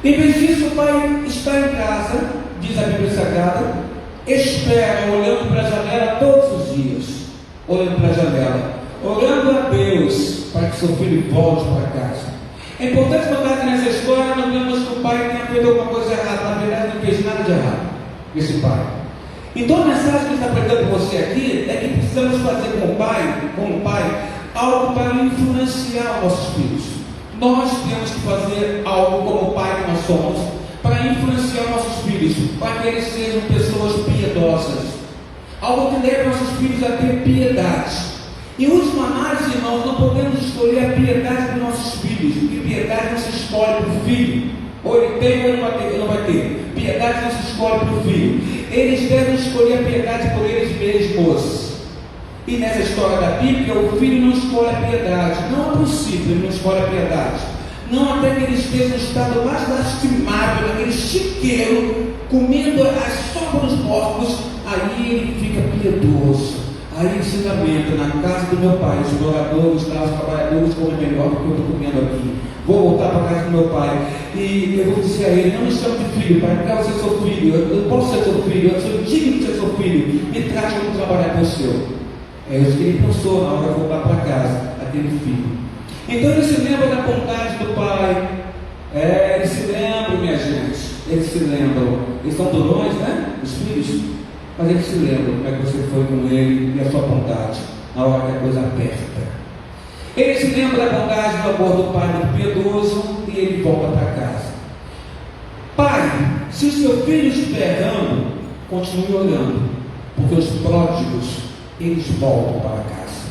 Em vez disso, o pai está em casa, diz a Bíblia Sagrada, espera, olhando para a janela todos os dias, olhando para a janela, orando a Deus para que seu filho volte para casa. É importante notar que nessa história não vemos que o pai tenha feito alguma coisa errada. Na verdade, não fez nada de errado, esse pai. Então a mensagem que ele está pregando para você aqui é que precisamos fazer com o pai, algo para influenciar nossos filhos. Nós temos que fazer algo como pai que nós somos, para influenciar nossos filhos, para que eles sejam pessoas piedosas. Algo que leve nossos filhos a ter piedade. Em última análise, irmãos, não podemos escolher a piedade dos nossos filhos, porque piedade não se escolhe para o filho. Ou ele tem ou ele não vai ter. Piedade não se escolhe para o filho. Eles devem escolher a piedade por eles mesmos. E nessa história da Bíblia, o filho não escolhe a piedade. Não é possível, ele não escolhe a piedade. Não até que ele esteja no estado mais lastimado, naquele chiqueiro, comendo as sobras dos porcos, aí ele fica piedoso. Aí ele se lamenta: na casa do meu pai, os moradores, os trabalhadores comem melhor do que eu estou comendo aqui. Vou voltar para a casa do meu pai. E eu vou dizer a ele: não me chame de filho, pai, eu quero ser seu filho, eu posso ser seu filho, eu sou digno de ser seu filho, me trate como um trabalhador seu. É isso que ele pensou na hora de voltar para casa, aquele filho. Então ele se lembra da bondade do pai. Eles se lembram, minha gente, eles se lembram. Eles são durões, né? Os filhos. Mas eles se lembram como é que você foi com ele e a sua bondade, na hora que a coisa aperta. Ele se lembra da bondade do amor do pai muito piedoso e ele volta para casa. Pai, se o seu filho estiver errando, continue olhando, porque os pródigos, eles voltam para casa.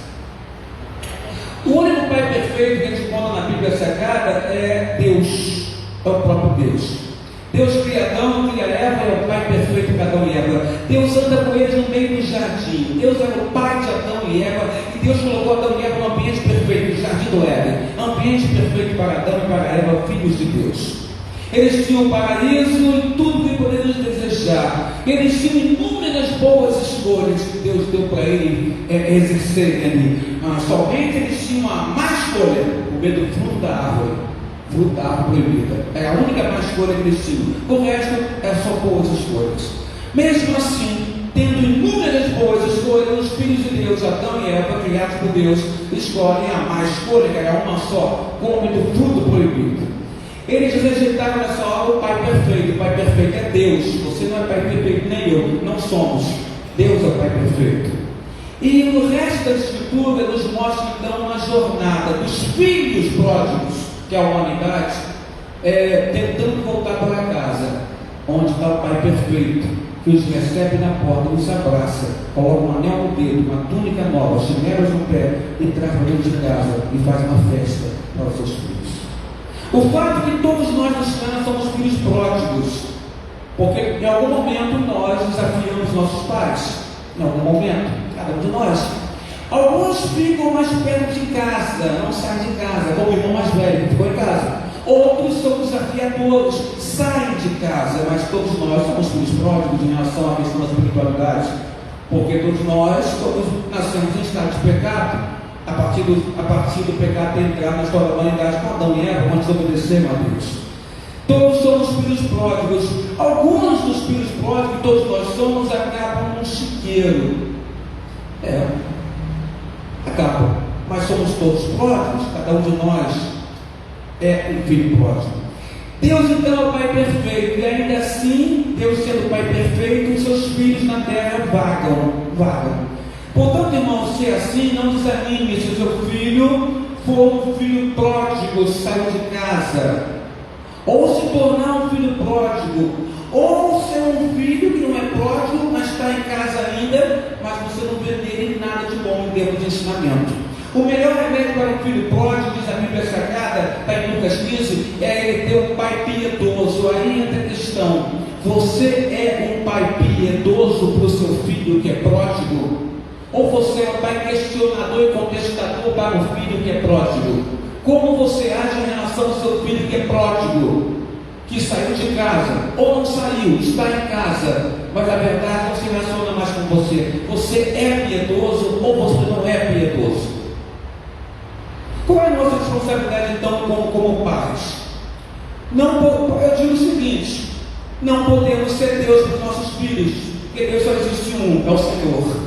O único pai perfeito que a gente encontra na Bíblia Sagrada é Deus, é o próprio Deus. Deus cria Adão, cria Eva, é o pai perfeito para Adão e Eva. Deus anda com eles no meio do jardim. Deus era o pai de Adão e Eva, e Deus colocou Adão e Eva no ambiente perfeito, o jardim do Éden, ambiente perfeito para Adão e para Eva, filhos de Deus. Eles tinham paraíso e tudo que podemos desejar. Eles tinham inúmeras boas escolhas que Deus deu para eles exercerem ali. Mas somente eles tinham uma má escolha, comer do fruto da árvore. Fruto da árvore proibida. É a única má escolha que eles tinham. O resto é só boas escolhas. Mesmo assim, tendo inúmeras boas escolhas, os filhos de Deus, Adão e Eva, criados por Deus, escolhem a má escolha, que era uma só, come do fruto proibido. Eles rejeitaram nessa hora o pai perfeito. O pai perfeito é Deus. Você não é pai perfeito, nem eu. Não somos. Deus é o pai perfeito. E o resto da Escritura nos mostra então uma jornada dos filhos pródigos, que é a humanidade, tentando voltar para casa, onde está o pai perfeito, que os recebe na porta, os abraça, coloca um anel no dedo, uma túnica nova, chinelas no pé e traz para dentro de casa e faz uma festa para os seus filhos. O fato é que todos nós nos caras somos filhos pródigos, porque em algum momento nós desafiamos nossos pais, em algum momento, cada um de nós. Alguns ficam mais perto de casa, não saem de casa, como o irmão mais velho que ficou em casa. Outros são desafiadores, saem de casa, mas todos nós somos filhos pródigos em relação à questão da espiritualidade, porque todos nós nascemos em estado de pecado. A partir do pecado ter entrado na história da humanidade com Adão e Eva, quando desobedeceram a Deus. Todos somos filhos pródigos. Alguns dos filhos pródigos, todos nós somos, acabam num chiqueiro. Acabam. Mas somos todos pródigos, cada um de nós é um filho pródigo. Deus então é o Pai perfeito, e ainda assim, Deus sendo o Pai perfeito, os seus filhos na terra vagam. Portanto, irmãos, se é assim, não desanime se o seu filho for um filho pródigo, saiu de casa, ou se tornar um filho pródigo, ou ser um filho que não é pródigo, mas está em casa ainda, mas você não vê nele nada de bom em termos de ensinamento. O melhor remédio para um filho pródigo, diz a Bíblia Sagrada, está em Lucas 15, é ele ter um pai piedoso. Aí entra a questão: você é um pai piedoso? piedoso para o seu filho que é pródigo? Ou você é um pai questionador e contestador para o filho que é pródigo? Como você age em relação ao seu filho que é pródigo, que saiu de casa, ou não saiu, está em casa, mas a verdade não se relaciona mais com você? Você é piedoso ou você não é piedoso? Qual é a nossa responsabilidade então como pais? Eu digo o seguinte: não podemos ser Deus para os nossos filhos, porque Deus só existe um, é o Senhor.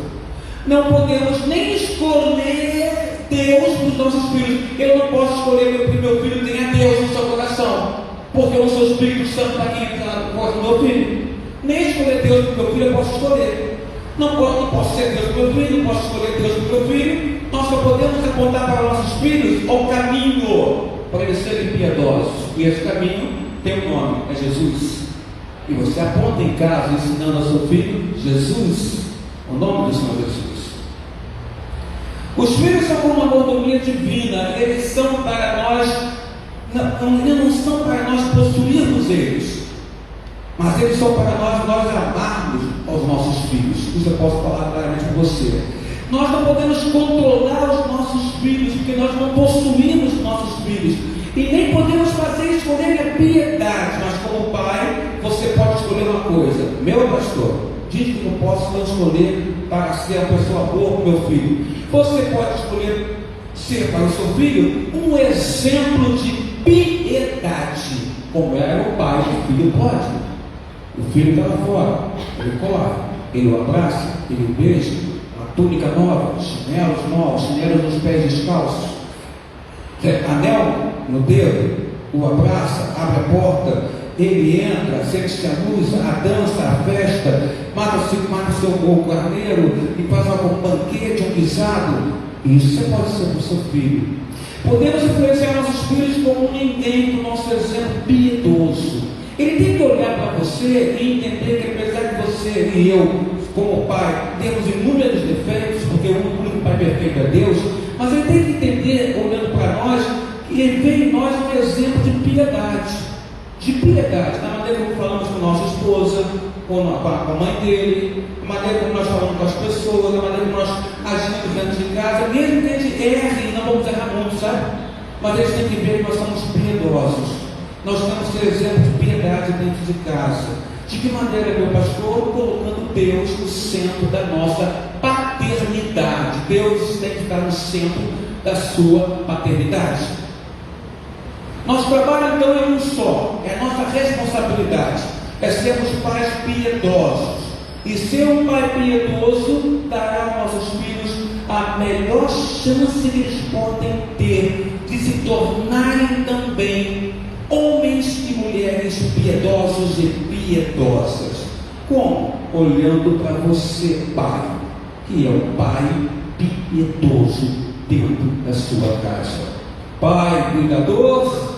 Não podemos nem escolher Deus para os nossos filhos. Eu não posso escolher que meu filho tenha Deus no seu coração, porque eu não sou Espírito Santo para quem está no coração do meu filho. Nem escolher Deus para o meu filho eu posso escolher. Não posso ser Deus para o meu filho, não posso escolher Deus para o meu filho. Nós só podemos apontar para nossos filhos o caminho para eles serem piedosos. E esse caminho tem um nome, é Jesus. E você aponta em casa ensinando ao seu filho Jesus, o nome do Senhor Jesus. Os filhos são como uma mordomia divina. Eles são para nós, não são para nós possuirmos eles, mas eles são para nós amarmos aos nossos filhos. Isso eu posso falar claramente para você. Nós não podemos controlar os nossos filhos, porque nós não possuímos os nossos filhos, e nem podemos escolher a piedade. Mas como pai, você pode escolher uma coisa: meu pastor diz que eu posso não escolher para ser a pessoa boa com meu filho. Você pode escolher ser para o seu filho um exemplo de piedade, como era o pai do filho pródigo. O filho está lá fora, ele corre, ele o abraça, ele o beija, uma túnica nova, chinelos novos, chinelos nos pés descalços, anel no dedo, o abraça, abre a porta, ele entra, sente-se a luz, a dança, a festa, mata o seu bom carneiro e faz um banquete, um guisado. Isso você pode ser para o seu filho. Podemos influenciar nossos filhos como ninguém, com o nosso exemplo piedoso. Ele tem que olhar para você e entender que, apesar de você e eu, como pai, temos inúmeros defeitos, porque o único pai perfeito é Deus, mas ele tem que entender, olhando para nós, que ele vê em nós um exemplo de piedade. De piedade, na maneira como falamos com nossa esposa, com a mãe dele, a maneira como nós falamos com as pessoas, a maneira como nós agimos dentro de casa, mesmo que a gente erre, e não vamos errar muito, sabe? Mas eles têm que ver que nós somos piedosos. Nós temos que ter exemplo de piedade dentro de casa. De que maneira, meu pastor? Colocando Deus no centro da nossa paternidade. Deus tem que estar no centro da sua paternidade. Nosso trabalho então é um só, é a nossa responsabilidade, é sermos pais piedosos. E ser um pai piedoso dará aos nossos filhos a melhor chance que eles podem ter de se tornarem também homens e mulheres piedosos e piedosas. Como? Olhando para você, pai, que é um pai piedoso dentro da sua casa. Pai cuidador,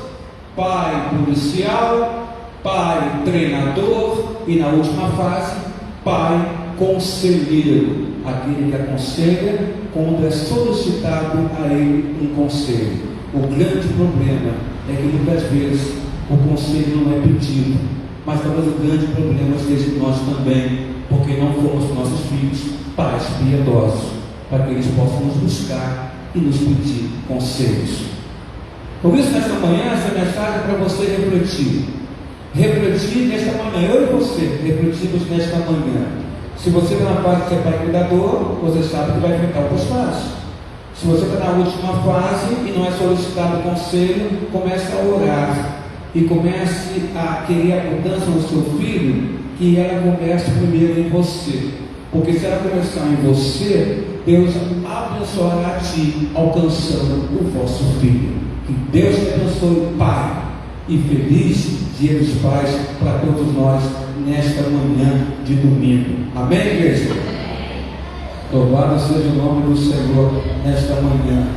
pai policial, pai treinador e, na última fase, pai conselheiro, aquele que aconselha quando é solicitado a ele um conselho. O grande problema é que muitas vezes o conselho não é pedido, mas talvez o grande problema esteja em nós também, porque não fomos para nossos filhos pais piedosos, para que eles possam nos buscar e nos pedir conselhos. Por isso, nesta manhã, essa mensagem é para você refletir. Refletir nesta manhã, eu e você refletimos nesta manhã. Se você está na fase de ser pai cuidador, você sabe que vai enfrentar outras fases. Se você está na última fase e não é solicitado conselho, comece a orar e comece a querer a mudança no seu filho, que ela comece primeiro em você. Porque se ela começar em você, Deus abençoará a ti, alcançando o vosso filho. Que Deus te abençoe, pai, e feliz Dia dos Pais para todos nós nesta manhã de domingo. Amém, igreja? Louvado seja o nome do Senhor nesta manhã.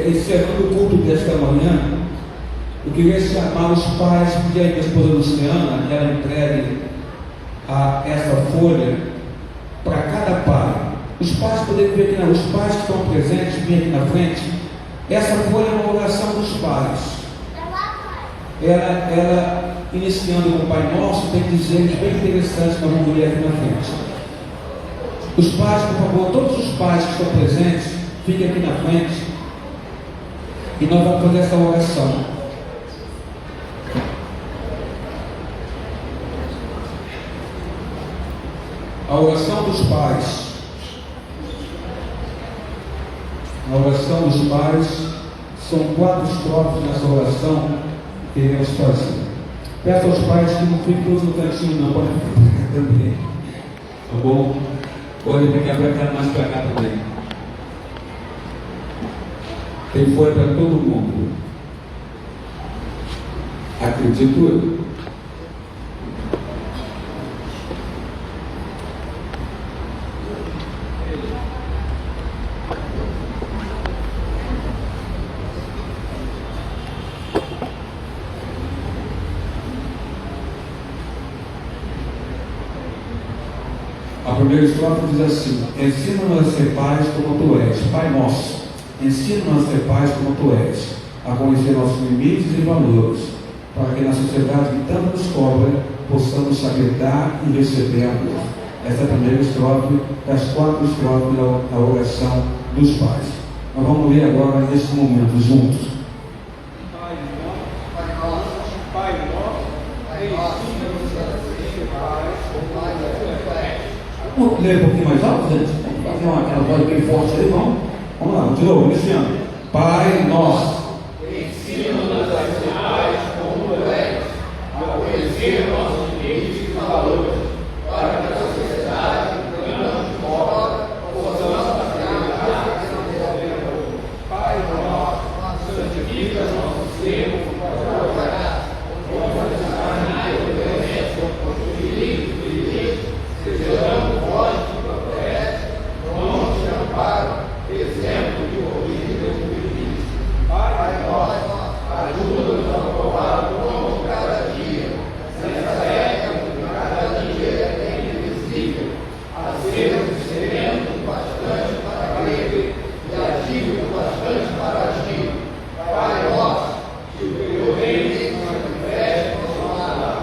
Encerrando o culto desta manhã, eu queria chamar os pais, pedir aí a esposa Luciana, que ela entregue essa folha para cada pai. Os pais poderiam vir aqui, os pais que estão presentes, vêm aqui na frente. Essa folha é uma oração dos pais. Ela iniciando com o Pai Nosso, tem dizeres bem interessantes que nós vamos ler aqui na frente. Os pais, por favor, todos os pais que estão presentes, fiquem aqui na frente e nós vamos fazer essa oração. A oração dos pais. A oração dos pais, são 4 estrofes nessa oração que iremos fazer. Peço aos pais que não fiquem todos no cantinho, não, podem ficar também. Tá bom? Podem ficar para cá, mais para cá também. Tem fora para todo mundo. Acredito eu. A primeira estrofe diz assim: ensina-nos a ser pais como tu és, Pai nosso. Ensina-nos a ser pais como tu és, a conhecer nossos limites e valores, para que na sociedade que tanto nos cobra, possamos saber dar e receber amor. Essa é a primeira estrofe das 4 estrofes da oração dos pais. Nós vamos ler agora nesse momento juntos. Pai nosso, ensina-nos a ser pais como tu és. Vamos ler um pouquinho mais alto, gente? Vamos fazer aquela voz bem forte aí, vamos lá, de novo, iniciando. Pai nosso, Ensina-nos a ser pais como tu és, a conhecer nossos limites e valores, para que a sociedade que não nos cobra possamos saber dar e receber amor. Pai nosso, santifica nosso ser com a tua graça, conforme a violência, feliz, sejamos voz que protege, mãos de amparo, exemplo de corrida e feliz. Pai nosso, ajuda-nos a provar o pão de cada dia, nessa época que cada dia é invisível, a sermos serenos bastante para crer e ativos bastante para agir. Pai nosso, que o teu reino se manifeste no nosso lar,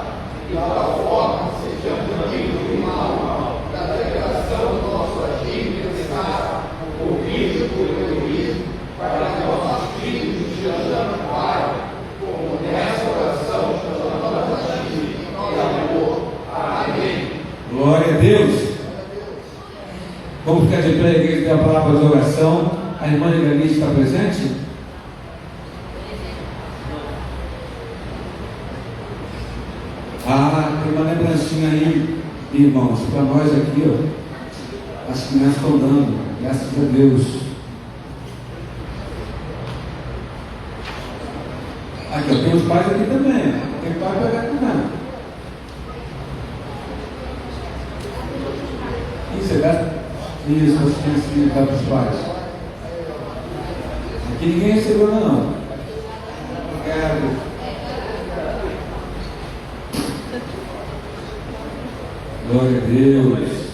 de tal forma sejamos dignos do mal, da pregação do nosso agir e pensar, ouvidos por teu juízo, para que nossos filhos te chamem Pai, como nessa oração chamamos a ti e amor. Amém. glória a Deus. Vamos ficar de pé, igreja, ter a palavra de oração. A irmã Elenice está presente? Tem uma lembrancinha aí, irmãos, para nós aqui, ó. As crianças estão dando, graças a Deus. Aqui, ó, tem os pais aqui também. Tem pai para cá também. Isso, você dá? Isso, você tem que explicar para os pais. Aqui ninguém recebeu, não. Obrigado. Glória a Deus.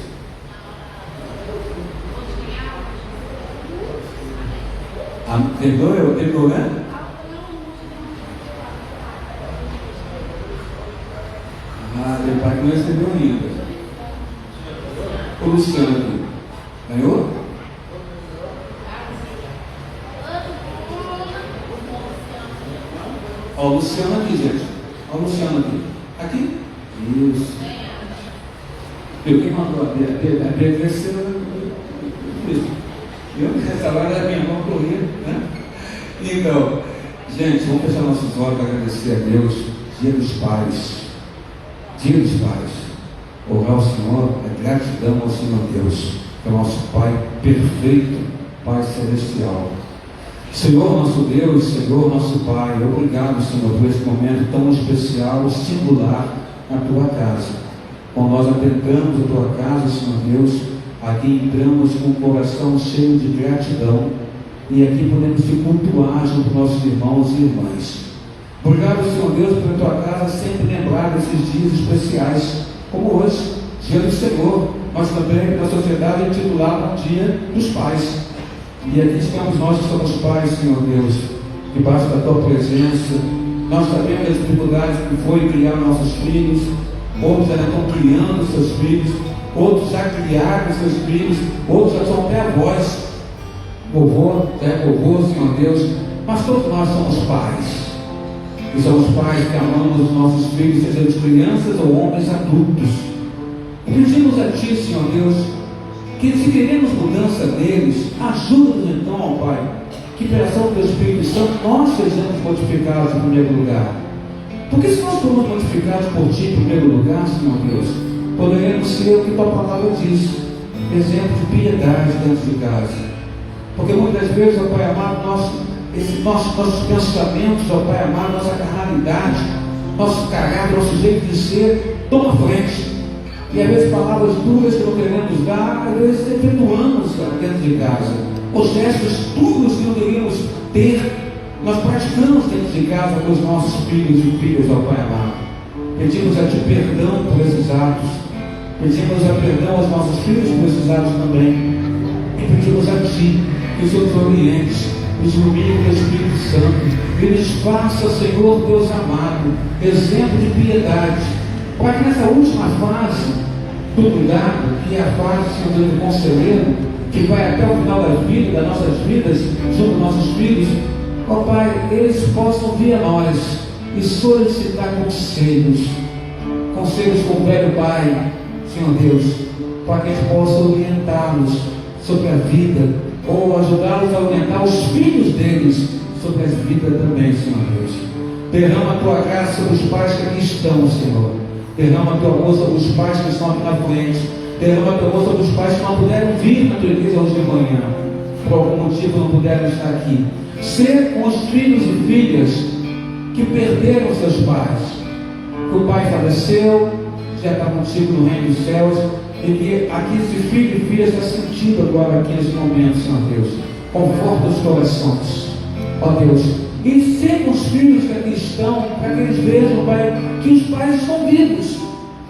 Terminou, né? Tem pai que não recebeu ainda. O Luciano aqui. Ganhou? Ó, o Luciano aqui, gente. Ó, o Luciano aqui. Aqui? Isso. Eu quem mandou a Bia cresceu. Isso. Essa hora é minha mão corrida, né? Então, gente, vamos fechar nossos olhos para agradecer a Deus. Dia dos Pais. Dia dos Pais. Orar ao Senhor, é gratidão ao Senhor Deus, que é o nosso Pai perfeito, Pai celestial. Senhor nosso Deus, Senhor nosso Pai, obrigado, Senhor, por esse momento tão especial, singular na tua casa. Quando nós adentramos a tua casa, Senhor Deus, aqui entramos com o coração cheio de gratidão e aqui podemos te cultuar junto com nossos irmãos e irmãs. Obrigado, Senhor Deus, pela tua casa sempre lembrar desses dias especiais, como hoje, dia do Senhor, mas também pela sociedade intitulada Dia dos Pais. E aqui estamos nós que somos pais, Senhor Deus, debaixo da tua presença, Nós sabemos as dificuldades que foi criar nossos filhos. Outros ainda estão criando seus filhos, outros já criaram seus filhos, outros já são até avós. Vovô, vovô, Senhor Deus, mas todos nós somos pais. E somos pais que amamos os nossos filhos, sejam crianças ou homens adultos. E pedimos a Ti, Senhor Deus, que se queremos mudança deles, ajuda-nos então, ó Pai, que pela ação do Teu Espírito Santo nós sejamos modificados em primeiro lugar. Porque se nós formos modificados por Ti em primeiro lugar, Senhor Deus, poderemos ser o que Tua palavra diz, exemplo de piedade dentro de casa. Porque muitas vezes, ó Pai amado, nossos pensamentos, ó Pai amado, nossa carnalidade, nosso caráter, nosso jeito de ser, toma frente. E às vezes palavras duras que não queremos dar, às vezes efetuamos dentro de casa. Os gestos duros que não queríamos ter, nós praticamos dentro de casa com os nossos filhos e filhas, ó Pai amado. Pedimos a Ti perdão por esses atos. Pedimos a perdão aos nossos filhos por esses atos também. E pedimos a Ti que o Senhor nos oriente, nos ilumine com o Espírito Santo e nos faça, Senhor Deus amado, exemplo de piedade, para que nessa última fase do cuidado, que é a fase, Senhor Deus, do conselheiro, que vai até o final das nossas vidas, junto aos nossos filhos, ó Pai, eles possam vir a nós e solicitar conselhos com o velho Pai, Senhor Deus, para que a gente possa orientá-los sobre a vida, ou ajudá-los a orientar os filhos deles sobre a vida também, Senhor Deus. Derrama a Tua graça sobre os pais que aqui estão, Senhor. Derrama a Tua amor sobre os pais que estão aqui na frente. Derrama a Tua amor sobre os pais que não puderam vir na Tua igreja hoje de manhã, por algum motivo não puderam estar aqui. Ser com os filhos e filhas que perderam seus pais, que o pai faleceu, já está contigo no reino dos céus, e que aqui esse filho e filha está sentindo agora aqui nesse momento, Senhor Deus. Conforta os corações, ó Deus. E ser com os filhos que aqui estão, para que eles vejam, Pai, que os pais estão vivos,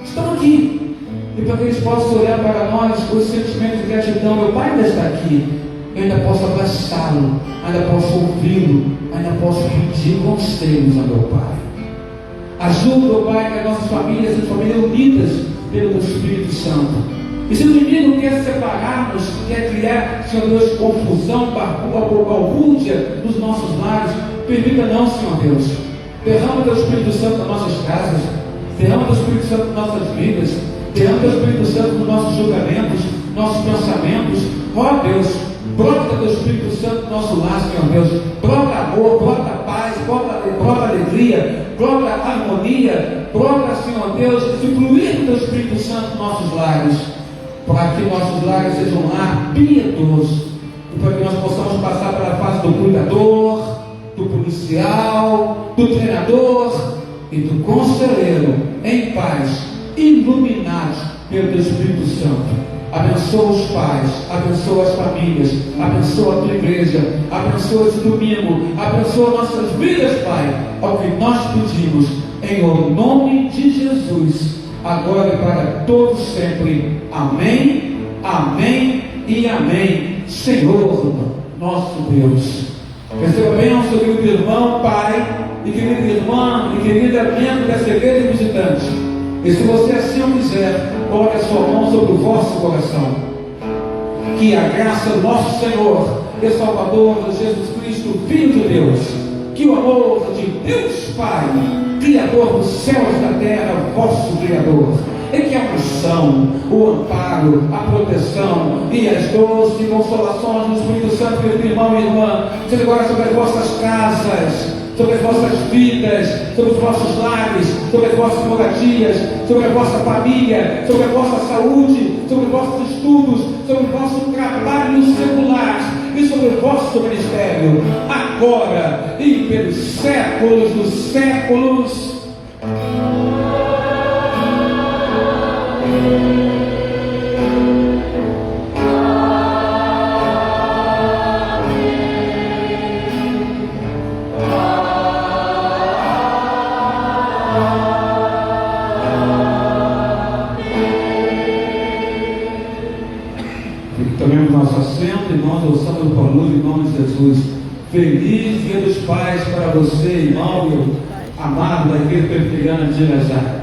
estão aqui. E para que eles possam olhar para nós com esse sentimento de gratidão. Meu pai ainda está aqui, eu ainda posso abraçá-lo, ainda posso ouvi-lo, ainda posso pedir conselhos a meu Pai. Ajuda, ó Pai, que as nossas famílias sejam famílias unidas pelo Teu Espírito Santo. E se o inimigo quer separar-nos, quer criar, Senhor Deus, confusão, balbúrdia nos nossos lares, permita não, Senhor Deus. Derrama o Teu Espírito Santo nas nossas casas, derrama o Teu Espírito Santo nas nossas vidas, derrama o Teu Espírito Santo nos nossos julgamentos, nossos pensamentos. Ó Deus, brota Teu Espírito Santo no nosso lar, Senhor Deus. Brota amor, brota paz, brota alegria, brota harmonia, brota, Senhor Deus, esse fluir do Teu Espírito Santo nos nossos lares, para que nossos lares sejam um lar piedoso, e para que nós possamos passar pela fase do cuidador, do policial, do treinador e do conselheiro em paz, iluminados pelo Teu Espírito Santo. Abençoa os pais, abençoa as famílias, abençoa a Tua igreja, abençoa esse domingo, abençoa nossas vidas, Pai, ao que nós pedimos, em o nome de Jesus, agora e para todos sempre. Amém, amém e amém. Senhor, nosso Deus. Receba bem nosso querido irmão, pai, e querida irmã, e querida membro dessa igreja e visitante. E se você assim o quiser, coloque a sua mão sobre o vosso coração. Que a graça do nosso Senhor e Salvador Jesus Cristo, Filho de Deus, que o amor de Deus Pai, Criador dos céus e da terra, vosso Criador, e que a unção, o amparo, a proteção e as doces consolações do Espírito Santo, querido irmão e irmã, seja agora sobre as vossas casas, sobre as vossas vidas, sobre os vossos lares, sobre as vossas moradias, sobre a vossa família, sobre a vossa saúde, sobre os vossos estudos, sobre o vosso trabalho secular e sobre o vosso ministério, agora e pelos séculos dos séculos. Tomemos nosso assento e nós ouçamos por luz em nome de Jesus. Feliz Dia dos Pais para você, irmão. amado daquele Perpigano de Nazaré.